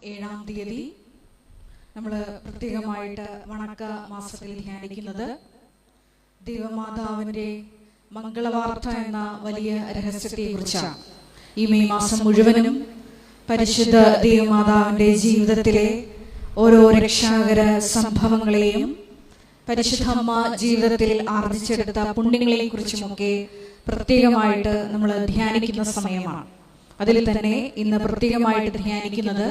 7-ാം തീയതി നമ്മൾ പ്രത്യേകമായിട്ട് വണക്ക മാസത്തിൽ ധ്യാനിക്കുന്നത് ദൈവമാതാവിൻ്റെ മംഗളവാർത്ത എന്ന വലിയ രഹസ്യത്തെക്കുറിച്ചാണ്. ഈ മെയ് മാസം മുഴുവനും പരിശുദ്ധ ദൈവമാതാവിൻ്റെ ജീവിതത്തിലെ ഓരോ രക്ഷാകര സംഭവങ്ങളെയും പരിശുദ്ധ അമ്മ ജീവിതത്തിൽ ആർജിച്ചെടുത്ത പുണ്യങ്ങളെയും കുറിച്ചുമൊക്കെ പ്രത്യേകമായിട്ട് നമ്മൾ ധ്യാനിക്കുന്ന സമയമാണ്. അതിൽ തന്നെ ഇന്ന് പ്രത്യേകമായിട്ട് ധ്യാനിക്കുന്നത്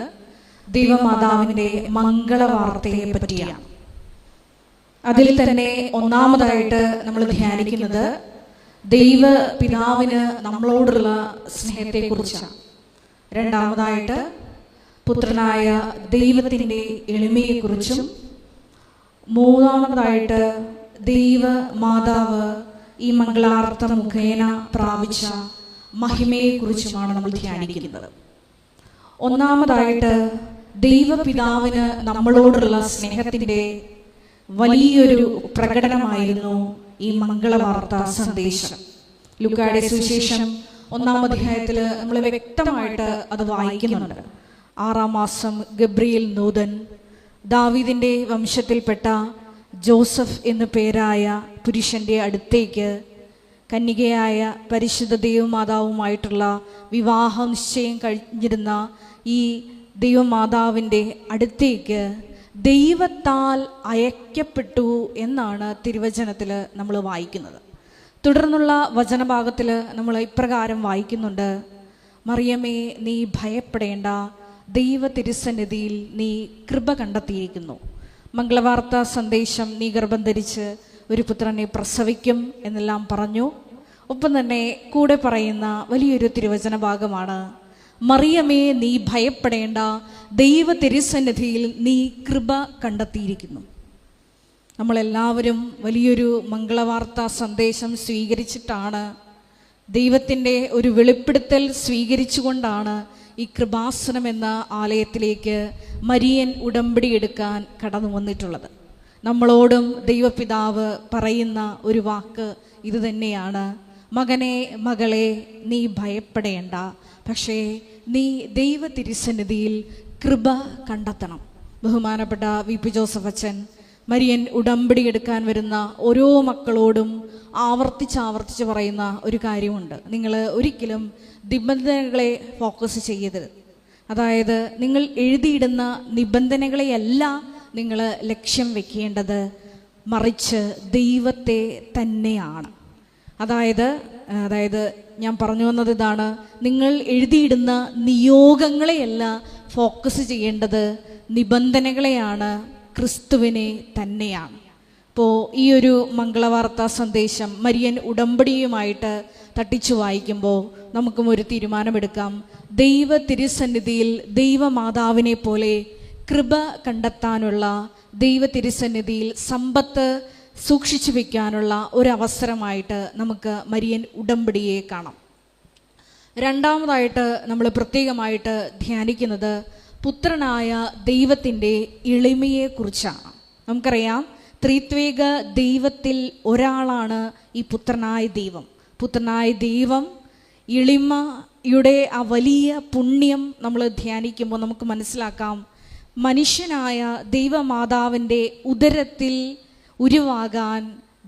ദൈവമാതാവിൻ്റെ മംഗളവാർത്തയെ പറ്റിയാണ്. അതിൽ തന്നെ ഒന്നാമതായിട്ട് നമ്മൾ ധ്യാനിക്കുന്നത് ദൈവ പിതാവിന് നമ്മളോടുള്ള സ്നേഹത്തെക്കുറിച്ചാണ്. രണ്ടാമതായിട്ട് പുത്രനായ ദൈവത്തിൻ്റെ എളിമയെക്കുറിച്ചും, മൂന്നാമതായിട്ട് ദൈവമാതാവ് ഈ മംഗളാർത്ത മുഖേന പ്രാപിച്ച മഹിമയെക്കുറിച്ചുമാണ് നമ്മൾ ധ്യാനിക്കുന്നത്. ഒന്നാമതായിട്ട് ദൈവപിതാവിന് നമ്മളോടുള്ള സ്നേഹത്തിൻ്റെ വലിയൊരു പ്രകടനമായിരുന്നു ഈ മംഗളവാർത്ത സന്ദേശം. ലൂക്കായുടെ സുവിശേഷം 1-ാം അധ്യായത്തിൽ നമ്മൾ വ്യക്തമായിട്ട് അത് വായിക്കുന്നുണ്ട്. 6-ാം മാസം ഗബ്രിയേൽ ദൂതൻ ദാവീദിൻ്റെ വംശത്തിൽപ്പെട്ട ജോസഫ് എന്നു പേരായ പുരുഷൻ്റെ അടുത്തേക്ക് കന്യകയായ പരിശുദ്ധ ദൈവമാതാവുമായിട്ടുള്ള വിവാഹ നിശ്ചയം കഴിഞ്ഞിരുന്ന ഈ ദൈവമാതാവിൻ്റെ അടുത്തേക്ക് ദൈവത്താൽ അയക്കപ്പെട്ടു എന്നാണ് തിരുവചനത്തിൽ നമ്മൾ വായിക്കുന്നത്. തുടർന്നുള്ള വചനഭാഗത്തിൽ നമ്മൾ ഇപ്രകാരം വായിക്കുന്നുണ്ട്: മറിയമേ, നീ ഭയപ്പെടേണ്ട, ദൈവ തിരുസന്നിധിയിൽ നീ കൃപ കണ്ടെത്തിയിരിക്കുന്നു. മംഗളവാർത്ത സന്ദേശം, നീ ഗർഭം ധരിച്ച് ഒരു പുത്രനെ പ്രസവിക്കും എന്നെല്ലാം പറഞ്ഞു. ഒപ്പം തന്നെ കൂടെ പറയുന്ന വലിയൊരു തിരുവചന ഭാഗമാണ്: മറിയമേ, നീ ഭയപ്പെടേണ്ട, ദൈവ തിരുസന്നിധിയിൽ നീ കൃപ കണ്ടെത്തിയിരിക്കുന്നു. നമ്മളെല്ലാവരും വലിയൊരു മംഗളവാർത്ത സന്ദേശം സ്വീകരിച്ചിട്ടാണ്, ദൈവത്തിൻ്റെ ഒരു വെളിപ്പെടുത്തൽ സ്വീകരിച്ചുകൊണ്ടാണ് ഈ കൃപാസനം എന്ന ആലയത്തിലേക്ക് മരിയൻ ഉടമ്പടി എടുക്കാൻ കടന്നു വന്നിട്ടുള്ളത്. നമ്മളോടും ദൈവപിതാവ് പറയുന്ന ഒരു വാക്ക് ഇത് തന്നെയാണ്: മകനെ, മകളെ, നീ ഭയപ്പെടേണ്ട, പക്ഷേ നീ ദൈവ തിരുസന്നിധിയിൽ കൃപ കണ്ടെത്തണം. ബഹുമാനപ്പെട്ട വി.പി. ജോസഫ് അച്ഛൻ മരിയൻ ഉടമ്പടി എടുക്കാൻ വരുന്ന ഓരോ മക്കളോടും ആവർത്തിച്ച് പറയുന്ന ഒരു കാര്യമുണ്ട്: നിങ്ങൾ ഒരിക്കലും നിബന്ധനകളെ ഫോക്കസ് ചെയ്യരുത്. അതായത് നിങ്ങൾ എഴുതിയിടുന്ന നിബന്ധനകളെയല്ല നിങ്ങൾ ലക്ഷ്യം വെക്കേണ്ടത്, മറിച്ച് ദൈവത്തെ തന്നെയാണ്. അതായത് ഞാൻ പറഞ്ഞു വന്നത് ഇതാണ്: നിങ്ങൾ എഴുതിയിടുന്ന നിയോഗങ്ങളെയല്ല ഫോക്കസ് ചെയ്യേണ്ടത്, നിബന്ധനകളെയാണ്, ക്രിസ്തുവിനെ തന്നെയാണ്. ഇപ്പോൾ ഈ ഒരു മംഗളവാർത്ത സന്ദേശം മരിയൻ ഉടമ്പടിയുമായിട്ട് തട്ടിച്ചു വായിക്കുമ്പോൾ നമുക്കും ഒരു തീരുമാനമെടുക്കാം: ദൈവ തിരുസന്നിധിയിൽ ദൈവമാതാവിനെ പോലെ കൃപ കണ്ടെത്താനുള്ള, ദൈവ തിരുസന്നിധിയിൽ സമ്പത്ത് സൂക്ഷിച്ചു വയ്ക്കാനുള്ള ഒരവസരമായിട്ട് നമുക്ക് മരിയൻ ഉടമ്പടിയെ കാണാം. രണ്ടാമതായിട്ട് നമ്മൾ പ്രത്യേകമായിട്ട് ധ്യാനിക്കുന്നത് പുത്രനായ ദൈവത്തിൻ്റെ എളിമയെക്കുറിച്ചാണ്. നമുക്കറിയാം, ത്രിത്വേക ദൈവത്തിൽ ഒരാളാണ് ഈ പുത്രനായ ദൈവം. പുത്രനായ ദൈവം എളിമയുടെ ആ വലിയ പുണ്യം നമ്മൾ ധ്യാനിക്കുമ്പോൾ നമുക്ക് മനസ്സിലാക്കാം, മനുഷ്യനായ ദൈവമാതാവിൻ്റെ ഉദരത്തിൽ ഉരുവാകാൻ,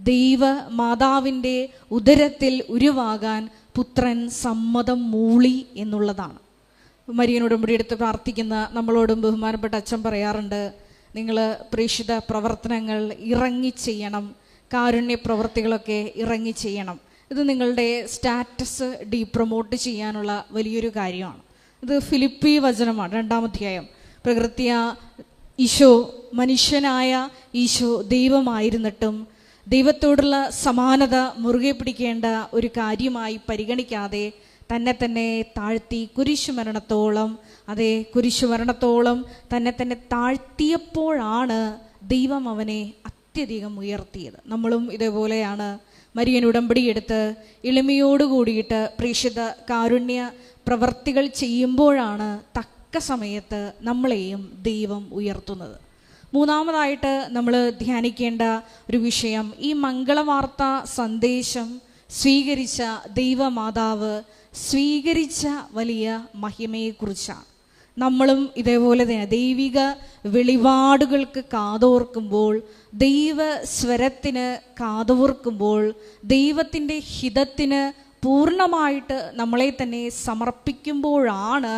ദൈവമാതാവിൻ്റെ ഉദരത്തിൽ ഉരുവാകാൻ പുത്രൻ സമ്മതം മൂളി എന്നുള്ളതാണ്. മരിയനോടും കൂടി എടുത്ത് പ്രാർത്ഥിക്കുന്ന നമ്മളോടും ബഹുമാനപ്പെട്ട അച്ഛൻ പറയാറുണ്ട്: നിങ്ങൾ പ്രേക്ഷിത പ്രവർത്തനങ്ങൾ ഇറങ്ങി ചെയ്യണം, കാരുണ്യ പ്രവൃത്തികളൊക്കെ ഇറങ്ങി ചെയ്യണം. ഇത് നിങ്ങളുടെ സ്റ്റാറ്റസ് പ്രൊമോട്ട് ചെയ്യാനുള്ള വലിയൊരു കാര്യമാണ്. ഇത് ഫിലിപ്പി വചനമാണ്, 2-ാം അധ്യായം. പ്രകൃത്യ ഈശോ, മനുഷ്യനായ ഈശോ ദൈവമായിരുന്നിട്ടും ദൈവത്തോടുള്ള സമാനത മുറുകെ പിടിക്കേണ്ട ഒരു കാര്യമായി പരിഗണിക്കാതെ തന്നെ താഴ്ത്തി കുരിശുമരണത്തോളം തന്നെ താഴ്ത്തിയപ്പോഴാണ് ദൈവം അവനെ അത്യധികം ഉയർത്തിയത്. നമ്മളും ഇതേപോലെയാണ് മരിയൻ ഉടമ്പടിയെടുത്ത് എളിമയോടുകൂടിയിട്ട് പ്രേക്ഷിത കാരുണ്യ പ്രവർത്തികൾ ചെയ്യുമ്പോഴാണ് തക്ക സമയത്ത് നമ്മളെയും ദൈവം ഉയർത്തുന്നത്. മൂന്നാമതായിട്ട് നമ്മൾ ധ്യാനിക്കേണ്ട ഒരു വിഷയം, ഈ മംഗളവാർത്ത സന്ദേശം സ്വീകരിച്ച ദൈവമാതാവ് സ്വീകരിച്ച വലിയ മഹിമയെക്കുറിച്ചാണ്. നമ്മളും ഇതേപോലെ തന്നെ ദൈവിക വെളിപാടുകൾക്ക് കാതോർക്കുമ്പോൾ, ദൈവ സ്വരത്തിന് കാതോർക്കുമ്പോൾ, ദൈവത്തിൻ്റെ ഹിതത്തിന് പൂർണ്ണമായിട്ട് നമ്മളെ തന്നെ സമർപ്പിക്കുമ്പോഴാണ്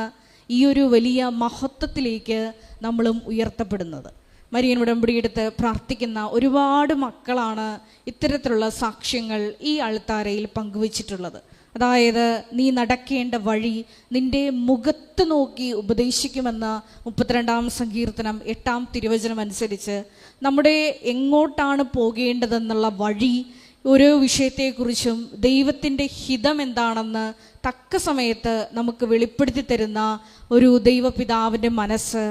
ഈ ഒരു വലിയ മഹത്വത്തിലേക്ക് നമ്മളും ഉയർത്തപ്പെടുന്നത്. മരിയൻ ഉടമ്പടിയെടുത്ത് പ്രാർത്ഥിക്കുന്ന ഒരുപാട് മക്കളാണ് ഇത്തരത്തിലുള്ള സാക്ഷ്യങ്ങൾ ഈ അൾത്താരയിൽ പങ്കുവച്ചിട്ടുള്ളത്. അതായത്, നീ നടക്കേണ്ട വഴി നിന്റെ മുഖത്ത് നോക്കി ഉപദേശിക്കുമെന്ന 32-ാം സങ്കീർത്തനം 8-ാം തിരുവചനം അനുസരിച്ച് നമ്മുടെ എങ്ങോട്ടാണ് പോകേണ്ടതെന്നുള്ള വഴി, ഓരോ വിഷയത്തെക്കുറിച്ചും ദൈവത്തിൻ്റെ ഹിതം എന്താണെന്ന് തക്ക സമയത്ത് നമുക്ക് വെളിപ്പെടുത്തി തരുന്ന ഒരു ദൈവപിതാവിൻ്റെ മനസ്സ്,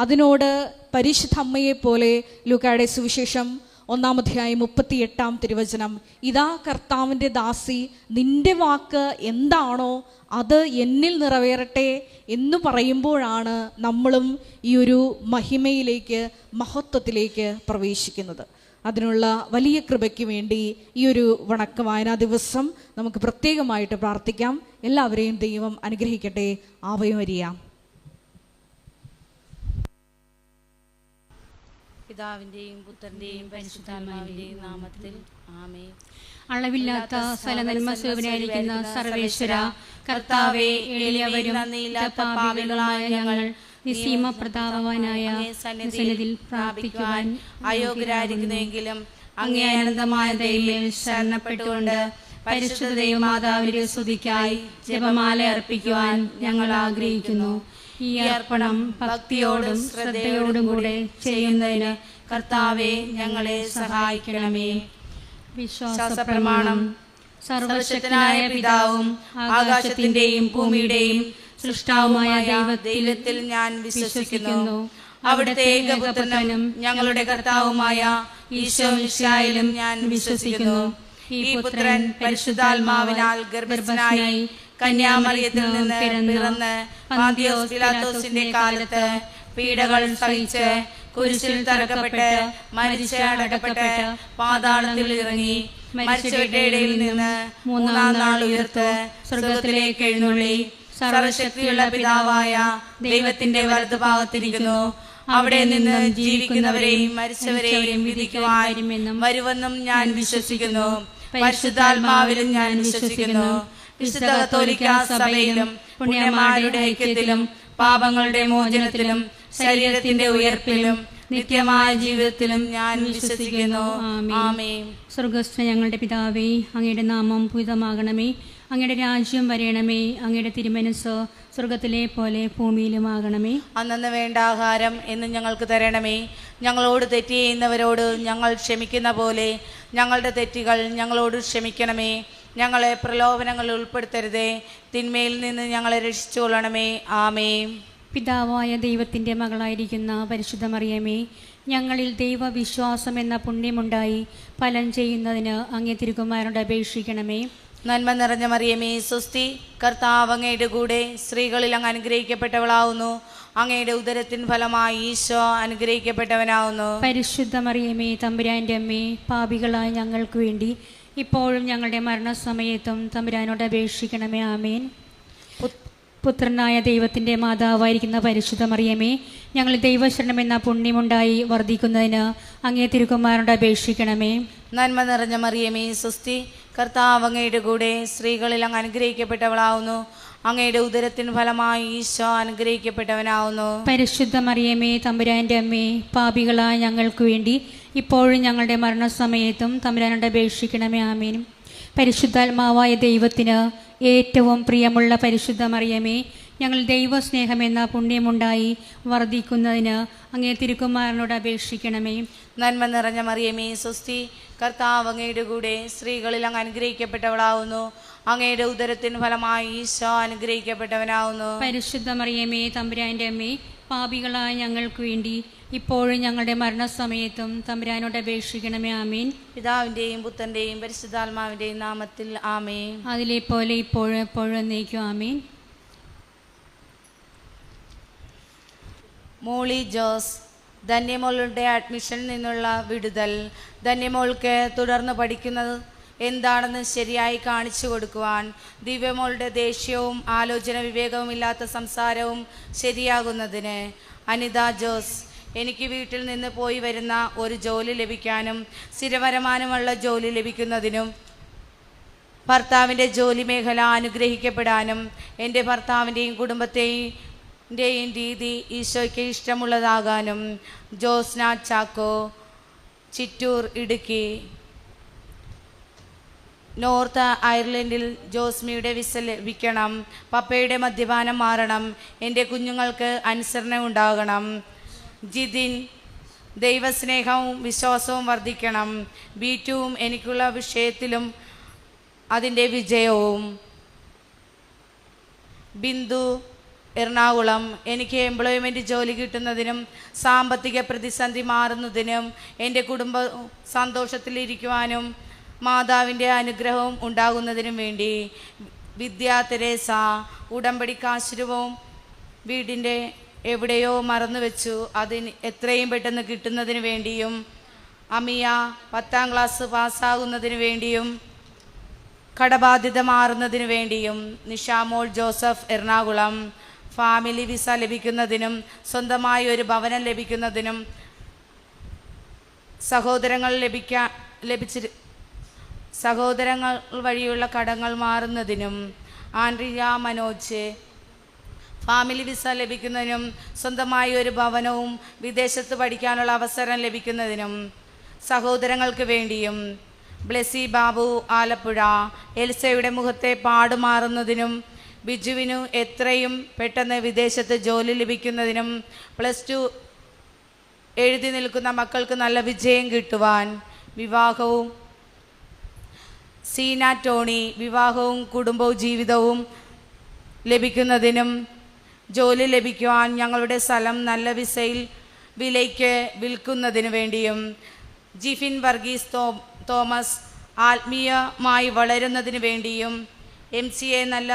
അതിനോട് പരിശുദ്ധ അമ്മയെപ്പോലെ ലൂക്കായുടെ സുവിശേഷം 1-ാം അധ്യായം 38-ാം തിരുവചനം, ഇതാ കർത്താവിൻ്റെ ദാസി, നിന്റെ വാക്ക് എന്താണോ അത് എന്നിൽ നിറവേറട്ടെ എന്ന് പറയുമ്പോഴാണ് നമ്മളും ഈ ഒരു മഹിമയിലേക്ക്, മഹത്വത്തിലേക്ക് പ്രവേശിക്കുന്നത്. അതിനുള്ള വലിയ കൃപയ്ക്ക് വേണ്ടി ഈ ഒരു വണക്ക വായനാ ദിവസം നമുക്ക് പ്രത്യേകമായിട്ട് പ്രാർത്ഥിക്കാം. എല്ലാവരെയും ദൈവം അനുഗ്രഹിക്കട്ടെ. Ave Maria. പിതാവിന്റെയും പുത്രന്റെയും പരിശുദ്ധാത്മാവിന്റെയും നാമത്തിൽ ആമേൻ. അളവില്ലാത്ത സകലനന്മ സ്വരൂപനായിരിക്കുന്ന സർവേശ്വര കർത്താവേ, എളിയവരും നന്ദിയില്ലാത്ത പാപികളായ ഞങ്ങൾ നിസ്സീമ പ്രതാപവാനായ സന്നിധിയിൽ പ്രാപിക്കുവാൻ അയോഗ്യരായിരിക്കുന്നെങ്കിലും അങ്ങേ അനന്തമായ ദൈവമേൽ ശരണപ്പെട്ടുകൊണ്ട് പരിശുദ്ധ ദൈവമാതാവിന്റെ സ്തുതിക്കായി ജപമാല അർപ്പിക്കുവാൻ ഞങ്ങൾ ആഗ്രഹിക്കുന്നു. ഈ അർപ്പണം ഭക്തിയോടും ശ്രദ്ധയോടും കൂടെ ചെയ്യുന്നതിന് കർത്താവെ ഞങ്ങളെ സഹായിക്കണമേ. വിശ്വാസ പ്രമാണം. സർവശക്തനായ പിതാവും ആകാശത്തിന്റെയും ഭൂമിയുടെയും സൃഷ്ടാവുമായ ദൈവത്തിൽ ഞാൻ വിശ്വസിക്കുന്നു. അവിടുത്തെ ഏകപുത്രനും ഞങ്ങളുടെ കർത്താവുമായ ഈശോ മിശിഹായിലും ഞാൻ വിശ്വസിക്കുന്നു. ഈ പുത്രൻ പരിശുദ്ധാത്മാവിനാൽ ഗർഭസ്ഥനായി കന്യാമറിയത്തിൽ നിന്ന് പിറന്ന് പന്തിയോസ് പിലാത്തോസിന്റെ കാലത്ത് പീഡകൾ സഹിച്ച് കുരിശിൽ തറക്കപ്പെട്ട് മരിച്ച് അടക്കപ്പെട്ട് പാതാളത്തിൽ ഇറങ്ങി മരിച്ചവരുടെ ഇടയിൽ നിന്ന് മൂന്നാം നാൾ ഉയർത്ത് സ്വർഗത്തിലേക്ക് എഴുന്നള്ളി സർവശക്തിയുള്ള പിതാവായ ദൈവത്തിന്റെ വലതുഭാഗത്തിരിക്കുന്നു. അവിടെ നിന്ന് ജീവിക്കുന്നവരെയും മരിച്ചവരെയും വിധിക്കുവാനും വരുമെന്നും ഞാൻ വിശ്വസിക്കുന്നു. പരിശുദ്ധാത്മാവിലും ഞാൻ വിശ്വസിക്കുന്നു. വിശുദ്ധ കത്തോലിക്കാ സഭയിലും പുണ്യമാരുടെ ഐക്യത്തിലും പാപങ്ങളുടെ മോചനത്തിലും ശരീരത്തിന്റെ ഉയർപ്പിലും നിത്യമായ ജീവിതത്തിലും ഞാൻ വിശ്വസിക്കുന്നു. ആമേൻ. സ്വർഗസ്ഥ ഞങ്ങളുടെ പിതാവേ, അങ്ങയുടെ നാമം പൂജിതമാകണമേ. അങ്ങയുടെ രാജ്യം വരയണമേ. അങ്ങയുടെ തിരുമനസ്സ് സ്വർഗത്തിലെ പോലെ ഭൂമിയിലുമാകണമേ. അന്നന്ന് വേണ്ട ആഹാരം എന്ന് ഞങ്ങൾക്ക് തരണമേ. ഞങ്ങളോട് തെറ്റ് ചെയ്യുന്നവരോട് ഞങ്ങൾ ക്ഷമിക്കുന്ന പോലെ ഞങ്ങളുടെ തെറ്റുകൾ ഞങ്ങളോട് ക്ഷമിക്കണമേ. ഞങ്ങളെ പ്രലോഭനങ്ങളിൽ ഉൾപ്പെടുത്തരുതേ, തിന്മയിൽ നിന്ന് ഞങ്ങളെ രക്ഷിച്ചുകൊള്ളണമേ. ആമേൻ. പിതാവായ ദൈവത്തിൻ്റെ മകളായിരിക്കുന്ന പരിശുദ്ധ മറിയമേ, ഞങ്ങളിൽ ദൈവവിശ്വാസം എന്ന പുണ്യമുണ്ടായി ഫലം ചെയ്യുന്നതിന് അങ്ങേ തിരുക്കുമാരനോട് അപേക്ഷിക്കണമേ. നന്മ നിറഞ്ഞ മറിയമേ, സ്വസ്തി, കർത്താവ് അങ്ങയുടെ കൂടെ സ്ത്രീകളിൽ അങ്ങ് അനുഗ്രഹിക്കപ്പെട്ടവളാവുന്നു. അങ്ങയുടെ ഉദരത്തിൻ ഫലമായി ഈശോ അനുഗ്രഹിക്കപ്പെട്ടവനാവുന്നു. പരിശുദ്ധ മറിയമേ, തമ്പുരാൻ്റെ അമ്മേ, പാപികളായ ഞങ്ങൾക്ക് വേണ്ടി ഇപ്പോഴും ഞങ്ങളുടെ മരണസമയത്തും തമ്പുരാനോട് അപേക്ഷിക്കണമേ. ആമേൻ. പുത്രനായ ദൈവത്തിൻ്റെ മാതാവായിരിക്കുന്ന പരിശുദ്ധ മറിയമേ, ഞങ്ങൾ ദൈവശരണം എന്ന പുണ്യമുണ്ടായി വർദ്ധിക്കുന്നതിന് അങ്ങേ തിരുക്കുമാരനോട് അപേക്ഷിക്കണമേ. നന്മ നിറഞ്ഞ മറിയമേ, സ്വസ്തി, കർത്താവ് അങ്ങയുടെ കൂടെ സ്ത്രീകളിൽ അങ്ങ് അനുഗ്രഹിക്കപ്പെട്ടവളാവുന്നു. അങ്ങയുടെ ഉദരത്തിൻ ഫലമായി ഈശോ അനുഗ്രഹിക്കപ്പെട്ടവനാവുന്നു. പരിശുദ്ധ മറിയമേ, തമ്പുരാൻ്റെ അമ്മേ, പാപികളായ ഞങ്ങൾക്ക് വേണ്ടി ഇപ്പോഴും ഞങ്ങളുടെ മരണസമയത്തും തമ്പുരാനോട് അപേക്ഷിക്കണമേ. ആമേൻ. പരിശുദ്ധാത്മാവായ ദൈവത്തിന് ഏറ്റവും പ്രിയമുള്ള പരിശുദ്ധ മറിയമേ, ഞങ്ങൾ ദൈവസ്നേഹമെന്ന പുണ്യമുണ്ടായി വർദ്ധിക്കുന്നതിന് അങ്ങേ തിരുക്കുമാരനോട് അപേക്ഷിക്കണമേ. നന്മ നിറഞ്ഞ മറിയമേ, സ്വസ്തി, കർത്താവ് അങ്ങയുടെ കൂടെ സ്ത്രീകളിൽ അങ്ങ് അനുഗ്രഹിക്കപ്പെട്ടവളാവുന്നു. അങ്ങയുടെ ഉദരത്തിൻ ഫലമായി ഈശോ അനുഗ്രഹിക്കപ്പെട്ടവനാവുന്നു. പരിശുദ്ധ മറിയമേ, തമ്പുരാൻ്റെ അമ്മേ, പാപികളായ ഞങ്ങൾക്ക് വേണ്ടി ഇപ്പോഴും ഞങ്ങളുടെ മരണസമയത്തും തമ്പുരാനോട് അപേക്ഷിക്കണമേ. ആമേൻ. പിതാവിന്റെയും പുത്രന്റെയും പരിശുദ്ധാത്മാവിന്റെയും നാമത്തിൽ ആമേൻ. അതിലെ പോലെ ഇപ്പോഴും എപ്പോഴും എന്നേക്കും ആമേൻ. മോളി ജോസ്, ധന്യമോളുടെ അഡ്മിഷനിൽ നിന്നുള്ള വിടുതൽ. ധന്യമോൾക്ക് തുടർന്ന് പഠിക്കുന്നത് എന്താണെന്ന് ശരിയായി കാണിച്ചു കൊടുക്കുവാൻ ദിവ്യമോളുടെ ദേഷ്യവും ആലോചന വിവേകവുമില്ലാത്ത സംസാരവും ശരിയാകുന്നതിന് അനിത ജോസ് എനിക്ക് വീട്ടിൽ നിന്ന് പോയി വരുന്ന ഒരു ജോലി ലഭിക്കാനും സ്ഥിരവരുമാനമുള്ള ജോലി ലഭിക്കുന്നതിനും ഭർത്താവിൻ്റെ ജോലി മേഖല അനുഗ്രഹിക്കപ്പെടാനും എൻ്റെ ഭർത്താവിൻ്റെയും കുടുംബത്തെയും രീതി ഈശോയ്ക്ക് ഇഷ്ടമുള്ളതാകാനും ജോസ്ന ചാക്കോ, ചിറ്റൂർ, ഇടുക്കി. നോർത്ത് അയർലൻഡിൽ ജോസ്മിയുടെ വിസ ലഭിക്കണം. പപ്പയുടെ മദ്യപാനം മാറണം. എൻ്റെ കുഞ്ഞുങ്ങൾക്ക് അനുസരണ ഉണ്ടാകണം. ജിതിൻ, ദൈവസ്നേഹവും വിശ്വാസവും വർദ്ധിക്കണം. ബീറ്റുവും എനിക്കുള്ള വിഷയത്തിലും അതിൻ്റെ വിജയവും. ബിന്ദു, എറണാകുളം, എനിക്ക് എംപ്ലോയ്മെൻറ്റ് ജോലി കിട്ടുന്നതിനും സാമ്പത്തിക പ്രതിസന്ധി മാറുന്നതിനും എൻ്റെ കുടുംബം സന്തോഷത്തിലിരിക്കുവാനും മാതാവിൻ്റെ അനുഗ്രഹവും ഉണ്ടാകുന്നതിനും വേണ്ടി. വിദ്യാ തെരേസ, ഉടമ്പടിക്കാശുരവും വീടിൻ്റെ എവിടെയോ മറന്നു വെച്ചു, അതിന് എത്രയും പെട്ടെന്ന് കിട്ടുന്നതിന് വേണ്ടിയും. അമിയ, 10ാം ക്ലാസ് പാസ്സാകുന്നതിന് വേണ്ടിയും കടബാധ്യത മാറുന്നതിന് വേണ്ടിയും. Nishamol Joseph, Ernakulam, family visa ലഭിക്കുന്നതിനും സ്വന്തമായി ഒരു ഭവനം ലഭിക്കുന്നതിനും സഹോദരങ്ങൾ വഴിയുള്ള കടങ്ങൾ മാറുന്നതിനും. ആൻഡ്രിയ മനോജ്, ഫാമിലി വിസ ലഭിക്കുന്നതിനും സ്വന്തമായി ഒരു ഭവനവും വിദേശത്ത് പഠിക്കാനുള്ള അവസരം ലഭിക്കുന്നതിനും സഹോദരങ്ങൾക്ക് വേണ്ടിയും. ബ്ലെസി ബാബു, ആലപ്പുഴ, എൽസയുടെ മുഖത്തെ പാടുമാറുന്നതിനും ബിജുവിനു എത്രയും പെട്ടെന്ന് വിദേശത്ത് ജോലി ലഭിക്കുന്നതിനും +2 എഴുതി നിൽക്കുന്ന മക്കൾക്ക് നല്ല വിജയം കിട്ടുവാൻ. വിവാഹവും. സീന ടോണി, വിവാഹവും കുടുംബവും ജീവിതവും ലഭിക്കുന്നതിനും ജോലി ലഭിക്കുവാൻ ഞങ്ങളുടെ സ്ഥലം നല്ല വിലയ്ക്ക് വിൽക്കുന്നതിനു വേണ്ടിയും. ജിഫിൻ വർഗീസ് തോമസ്, ആത്മീയമായി വളരുന്നതിന് വേണ്ടിയും. MCA നല്ല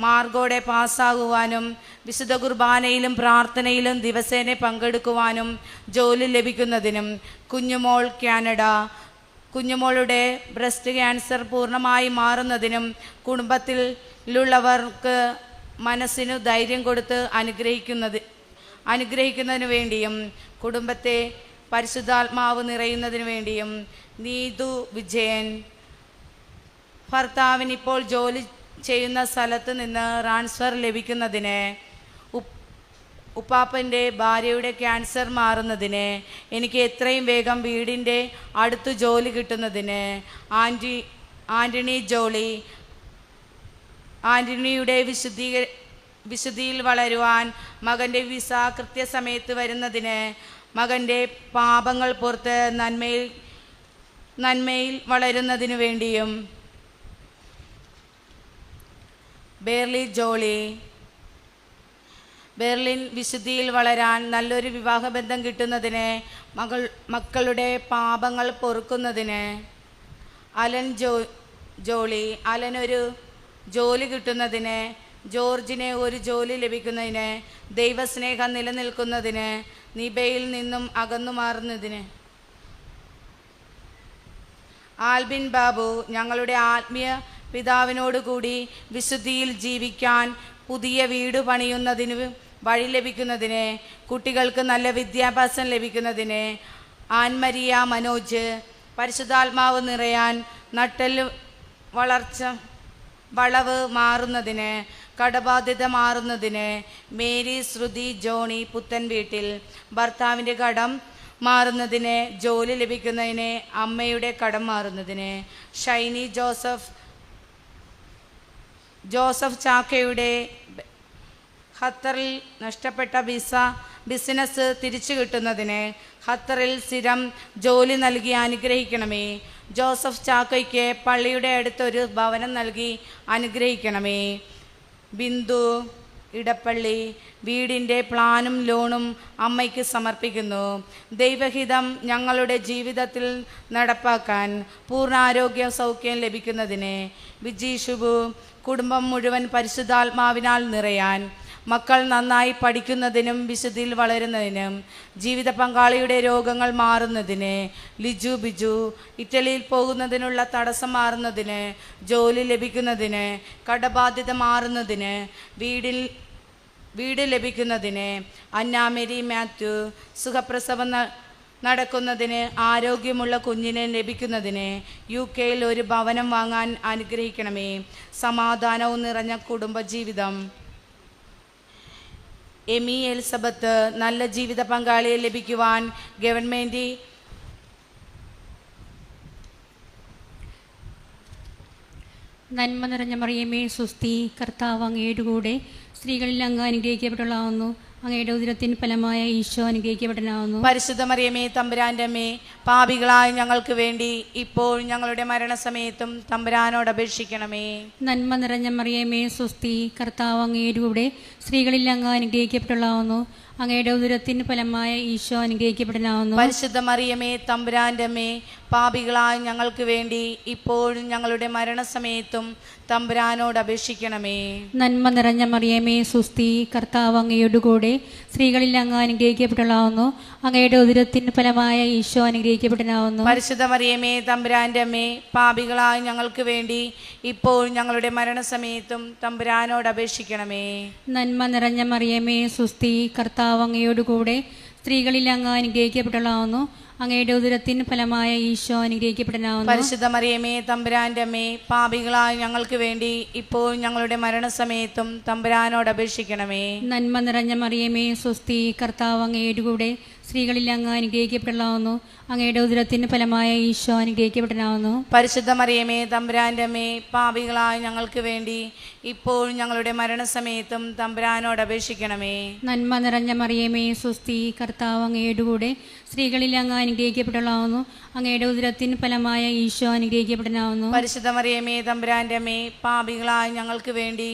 മാർഗോടെ പാസ്സാകുവാനും വിശുദ്ധ കുർബാനയിലും പ്രാർത്ഥനയിലും ദിവസേന പങ്കെടുക്കുവാനും ജോലി ലഭിക്കുന്നതിനും. കുഞ്ഞുമോൾ, കാനഡ, കുഞ്ഞുമോളുടെ ബ്രസ്റ്റ് ക്യാൻസർ പൂർണ്ണമായി മാറുന്നതിനും കുടുംബത്തിലുള്ളവർക്ക് മനസ്സിനു ധൈര്യം കൊടുത്ത് അനുഗ്രഹിക്കുന്നതിനു വേണ്ടിയും കുടുംബത്തെ പരിശുദ്ധാത്മാവ് നിറയുന്നതിനു വേണ്ടിയും. നീതു വിജയൻ, ഭർത്താവിന് ഇപ്പോൾ ജോലി ചെയ്യുന്ന സ്ഥലത്ത് നിന്ന് ട്രാൻസ്ഫർ ലഭിക്കുന്നതിന്. ഉപ്പാപ്പൻ്റെ ഭാര്യയുടെ ക്യാൻസർ മാറുന്നതിന്. എനിക്ക് എത്രയും വേഗം വീടിൻ്റെ അടുത്ത് ജോലി കിട്ടുന്നതിന്. ആൻ്റണി ജോളി, ആൻ്റണിയുടെ വിശുദ്ധിയിൽ വളരുവാൻ മകൻ്റെ വിസ കൃത്യസമയത്ത് വരുന്നതിന്. മകൻ്റെ പാപങ്ങൾ പുറത്ത് നന്മയിൽ വളരുന്നതിനു വേണ്ടിയും. ബേർലി ജോളി, ബെർലിൻ വിശുദ്ധിയിൽ വളരാൻ നല്ലൊരു വിവാഹബന്ധം കിട്ടുന്നതിന് മക്കളുടെ പാപങ്ങൾ പൊറുക്കുന്നതിന്. അലൻ ജോളി, അലനൊരു ജോലി കിട്ടുന്നതിന്. ജോർജിന് ഒരു ജോലി ലഭിക്കുന്നതിന്. ദൈവസ്നേഹം നിലനിൽക്കുന്നതിന്. നിബയിൽ നിന്നും അകന്നു മാറുന്നതിന്. ആൽബിൻ ബാബു, ഞങ്ങളുടെ ആത്മീയ പിതാവിനോടുകൂടി വിശുദ്ധിയിൽ ജീവിക്കാൻ പുതിയ വീട് പണിയുന്നതിന് വഴി ലഭിക്കുന്നതിന്. കുട്ടികൾക്ക് നല്ല വിദ്യാഭ്യാസം ലഭിക്കുന്നതിന്. ആൻമരിയ മനോജ്, പരിശുദ്ധാത്മാവ് നിറയാൻ നട്ടെല്ല് വളവ് മാറുന്നതിന്. കടബാധ്യത മാറുന്നതിന്. മേരി ശ്രുതി ജോണി, പുത്തൻ വീട്ടിൽ, ഭർത്താവിൻ്റെ കടം മാറുന്നതിന്. ജോലി ലഭിക്കുന്നതിന്. അമ്മയുടെ കടം മാറുന്നതിന്. ഷൈനി ജോസഫ് ചാക്കയുടെ ഖത്തറിൽ നഷ്ടപ്പെട്ട ബിസിനസ് തിരിച്ചു കിട്ടുന്നതിന്. ഖത്തറിൽ സ്ഥിരം ജോലി നൽകി അനുഗ്രഹിക്കണമേ. ജോസഫ് ചാക്കോയ്ക്ക് പള്ളിയുടെ അടുത്തൊരു ഭവനം നൽകി അനുഗ്രഹിക്കണമേ. ബിന്ദു, ഇടപ്പള്ളി, വീടിൻ്റെ പ്ലാനും ലോണും അമ്മയ്ക്ക് സമർപ്പിക്കുന്നു. ദൈവഹിതം ഞങ്ങളുടെ ജീവിതത്തിൽ നടപ്പാക്കാൻ പൂർണ്ണ ആരോഗ്യ സൗഖ്യം ലഭിക്കുന്നതിന്. വിജി ഷുബു, കുടുംബം മുഴുവൻ പരിശുദ്ധാത്മാവിനാൽ നിറയാൻ. മക്കൾ നന്നായി പഠിക്കുന്നതിനും വിശുദ്ധിയിൽ വളരുന്നതിനും ജീവിത പങ്കാളിയുടെ രോഗങ്ങൾ മാറുന്നതിന്, ലിജു ബിജു ഇറ്റലിയിൽ പോകുന്നതിനുള്ള തടസ്സം മാറുന്നതിന്, ജോലി ലഭിക്കുന്നതിന്, കടബാധ്യത മാറുന്നതിന്, വീട് ലഭിക്കുന്നതിന്, അന്നാമേരി മാത്യു സുഖപ്രസവം നടക്കുന്നതിന്, ആരോഗ്യമുള്ള കുഞ്ഞിനെ ലഭിക്കുന്നതിന്, UK ഒരു ഭവനം വാങ്ങാൻ അനുഗ്രഹിക്കണമേ. സമാധാനവും നിറഞ്ഞ കുടുംബജീവിതം. എമി എലിസബത്ത് നല്ല ജീവിത പങ്കാളിയെ ലഭിക്കുവാൻ ഗവൺമെൻറ് നന്മ നിറഞ്ഞ മറിയമേ സുസ്തി, കർത്താവ് അങ്ങയുടെ കൂടെ സ്ത്രീകളിൽ അങ്ങ് അനുഗ്രഹിക്കപ്പെട്ടവളാവുന്നു. അങ്ങയുടെ ഉദരത്തിൻ ഫലമായ ഈശോ അനുഗ്രഹിക്കപ്പെട്ടവനാവുന്നു. പരിശുദ്ധ മറിയമേ തമ്പുരാൻ്റെ അമ്മേ, പാപികളായ ഞങ്ങൾക്ക് വേണ്ടി ഇപ്പോൾ ഞങ്ങളുടെ മരണസമയത്തും തമ്പുരാനോട് അപേക്ഷിക്കണമേ. നന്മ നിറഞ്ഞ മറിയമേ സുസ്തി, കർത്താവ് അങ്ങയുടെ കൂടെ സ്ത്രീകളിൽ അങ്ങ് അനുഗ്രഹിക്കപ്പെട്ടവളാവുന്നു. അങ്ങയുടെ ഉദരത്തിൻ ഫലമായ ഈശോ അനുഗ്രഹിക്കപ്പെട്ടവനാവുന്നു. പരിശുദ്ധ മറിയമേ തമ്പുരാൻ്റെ അമ്മേ, പാപികളായ ഞങ്ങൾക്ക് വേണ്ടി ഇപ്പോഴും ഞങ്ങളുടെ മരണസമയത്തും തമ്പുരാനോട് അപേക്ഷിക്കണമേ. നന്മ നിറഞ്ഞ മറിയമേ സുസ്തി, കർത്താവ് അങ്ങയുടെ കൂടെ സ്ത്രീകളിൽ അങ്ങ് അനുഗ്രഹിക്കപ്പെട്ടവളാവുന്നു. അങ്ങയുടെ ഉദരത്തിൻ ഫലമായ ഈശോ അനുഗ്രഹിക്കപ്പെട്ടവനാവുന്നു. പരിശുദ്ധ മറിയമേ തമ്പുരാൻ്റെ അമ്മേ, പാപികളായ ഞങ്ങൾക്ക് വേണ്ടി ഇപ്പോഴും ഞങ്ങളുടെ മരണസമയത്തും തമ്പുരാനോട് അപേക്ഷിക്കണമേ. നന്മ നിറഞ്ഞ മറിയമേ സുസ്തി, കർത്താവ് അങ്ങയോട് കൂടെ സ്ത്രീകളിൽ അങ്ങ് അനുഗ്രഹിക്കപ്പെട്ടവളാവുന്നു. അങ്ങയുടെ ഉദരത്തിൻ ഫലമായ ഈശോ അനുഗ്രഹിക്കപ്പെട്ടവനാവുന്നു. പരിശുദ്ധ മറിയമേ തമ്പുരാൻ്റെ അമ്മേ, പാപികളായ ഞങ്ങൾക്ക് വേണ്ടി ഇപ്പോൾ ഞങ്ങളുടെ മരണസമയത്തും തമ്പുരാനോട് അപേക്ഷിക്കണമേ. നന്മ നിറഞ്ഞ മറിയമേ സുസ്തി, കർത്താവ് അങ്ങയുടെ കൂടെ സ്ത്രീകളിൽ അങ്ങ് അനുഗ്രഹിക്കപ്പെട്ടവളാവുന്നു. അങ്ങയുടെ ഉദരത്തിന് ഫലമായ ഈശോ അനുഗ്രഹിക്കപ്പെട്ടവനാവുന്നു. പരിശുദ്ധ മറിയമേ തമ്പുരാൻ്റെ അമ്മേ, പാപികളായ ഞങ്ങൾക്ക് വേണ്ടി ഇപ്പോൾ ഞങ്ങളുടെ മരണസമയത്തും തമ്പുരാനോട് അപേക്ഷിക്കണമേ. നന്മ നിറഞ്ഞ മറിയമേ സുസ്തി, കർത്താവ് അങ്ങയുടെ കൂടെ സ്ത്രീകളിൽ അങ്ങ് അനുഗ്രഹിക്കപ്പെട്ടവളാവുന്നു. അങ്ങയുടെ ഉദരത്തിന് ഫലമായ ഈശോ അനുഗ്രഹിക്കപ്പെട്ടവനാവുന്നു. പരിശുദ്ധ മറിയമേ തമ്പുരാൻ്റെ അമ്മേ, പാപികളായ ഞങ്ങൾക്ക് വേണ്ടി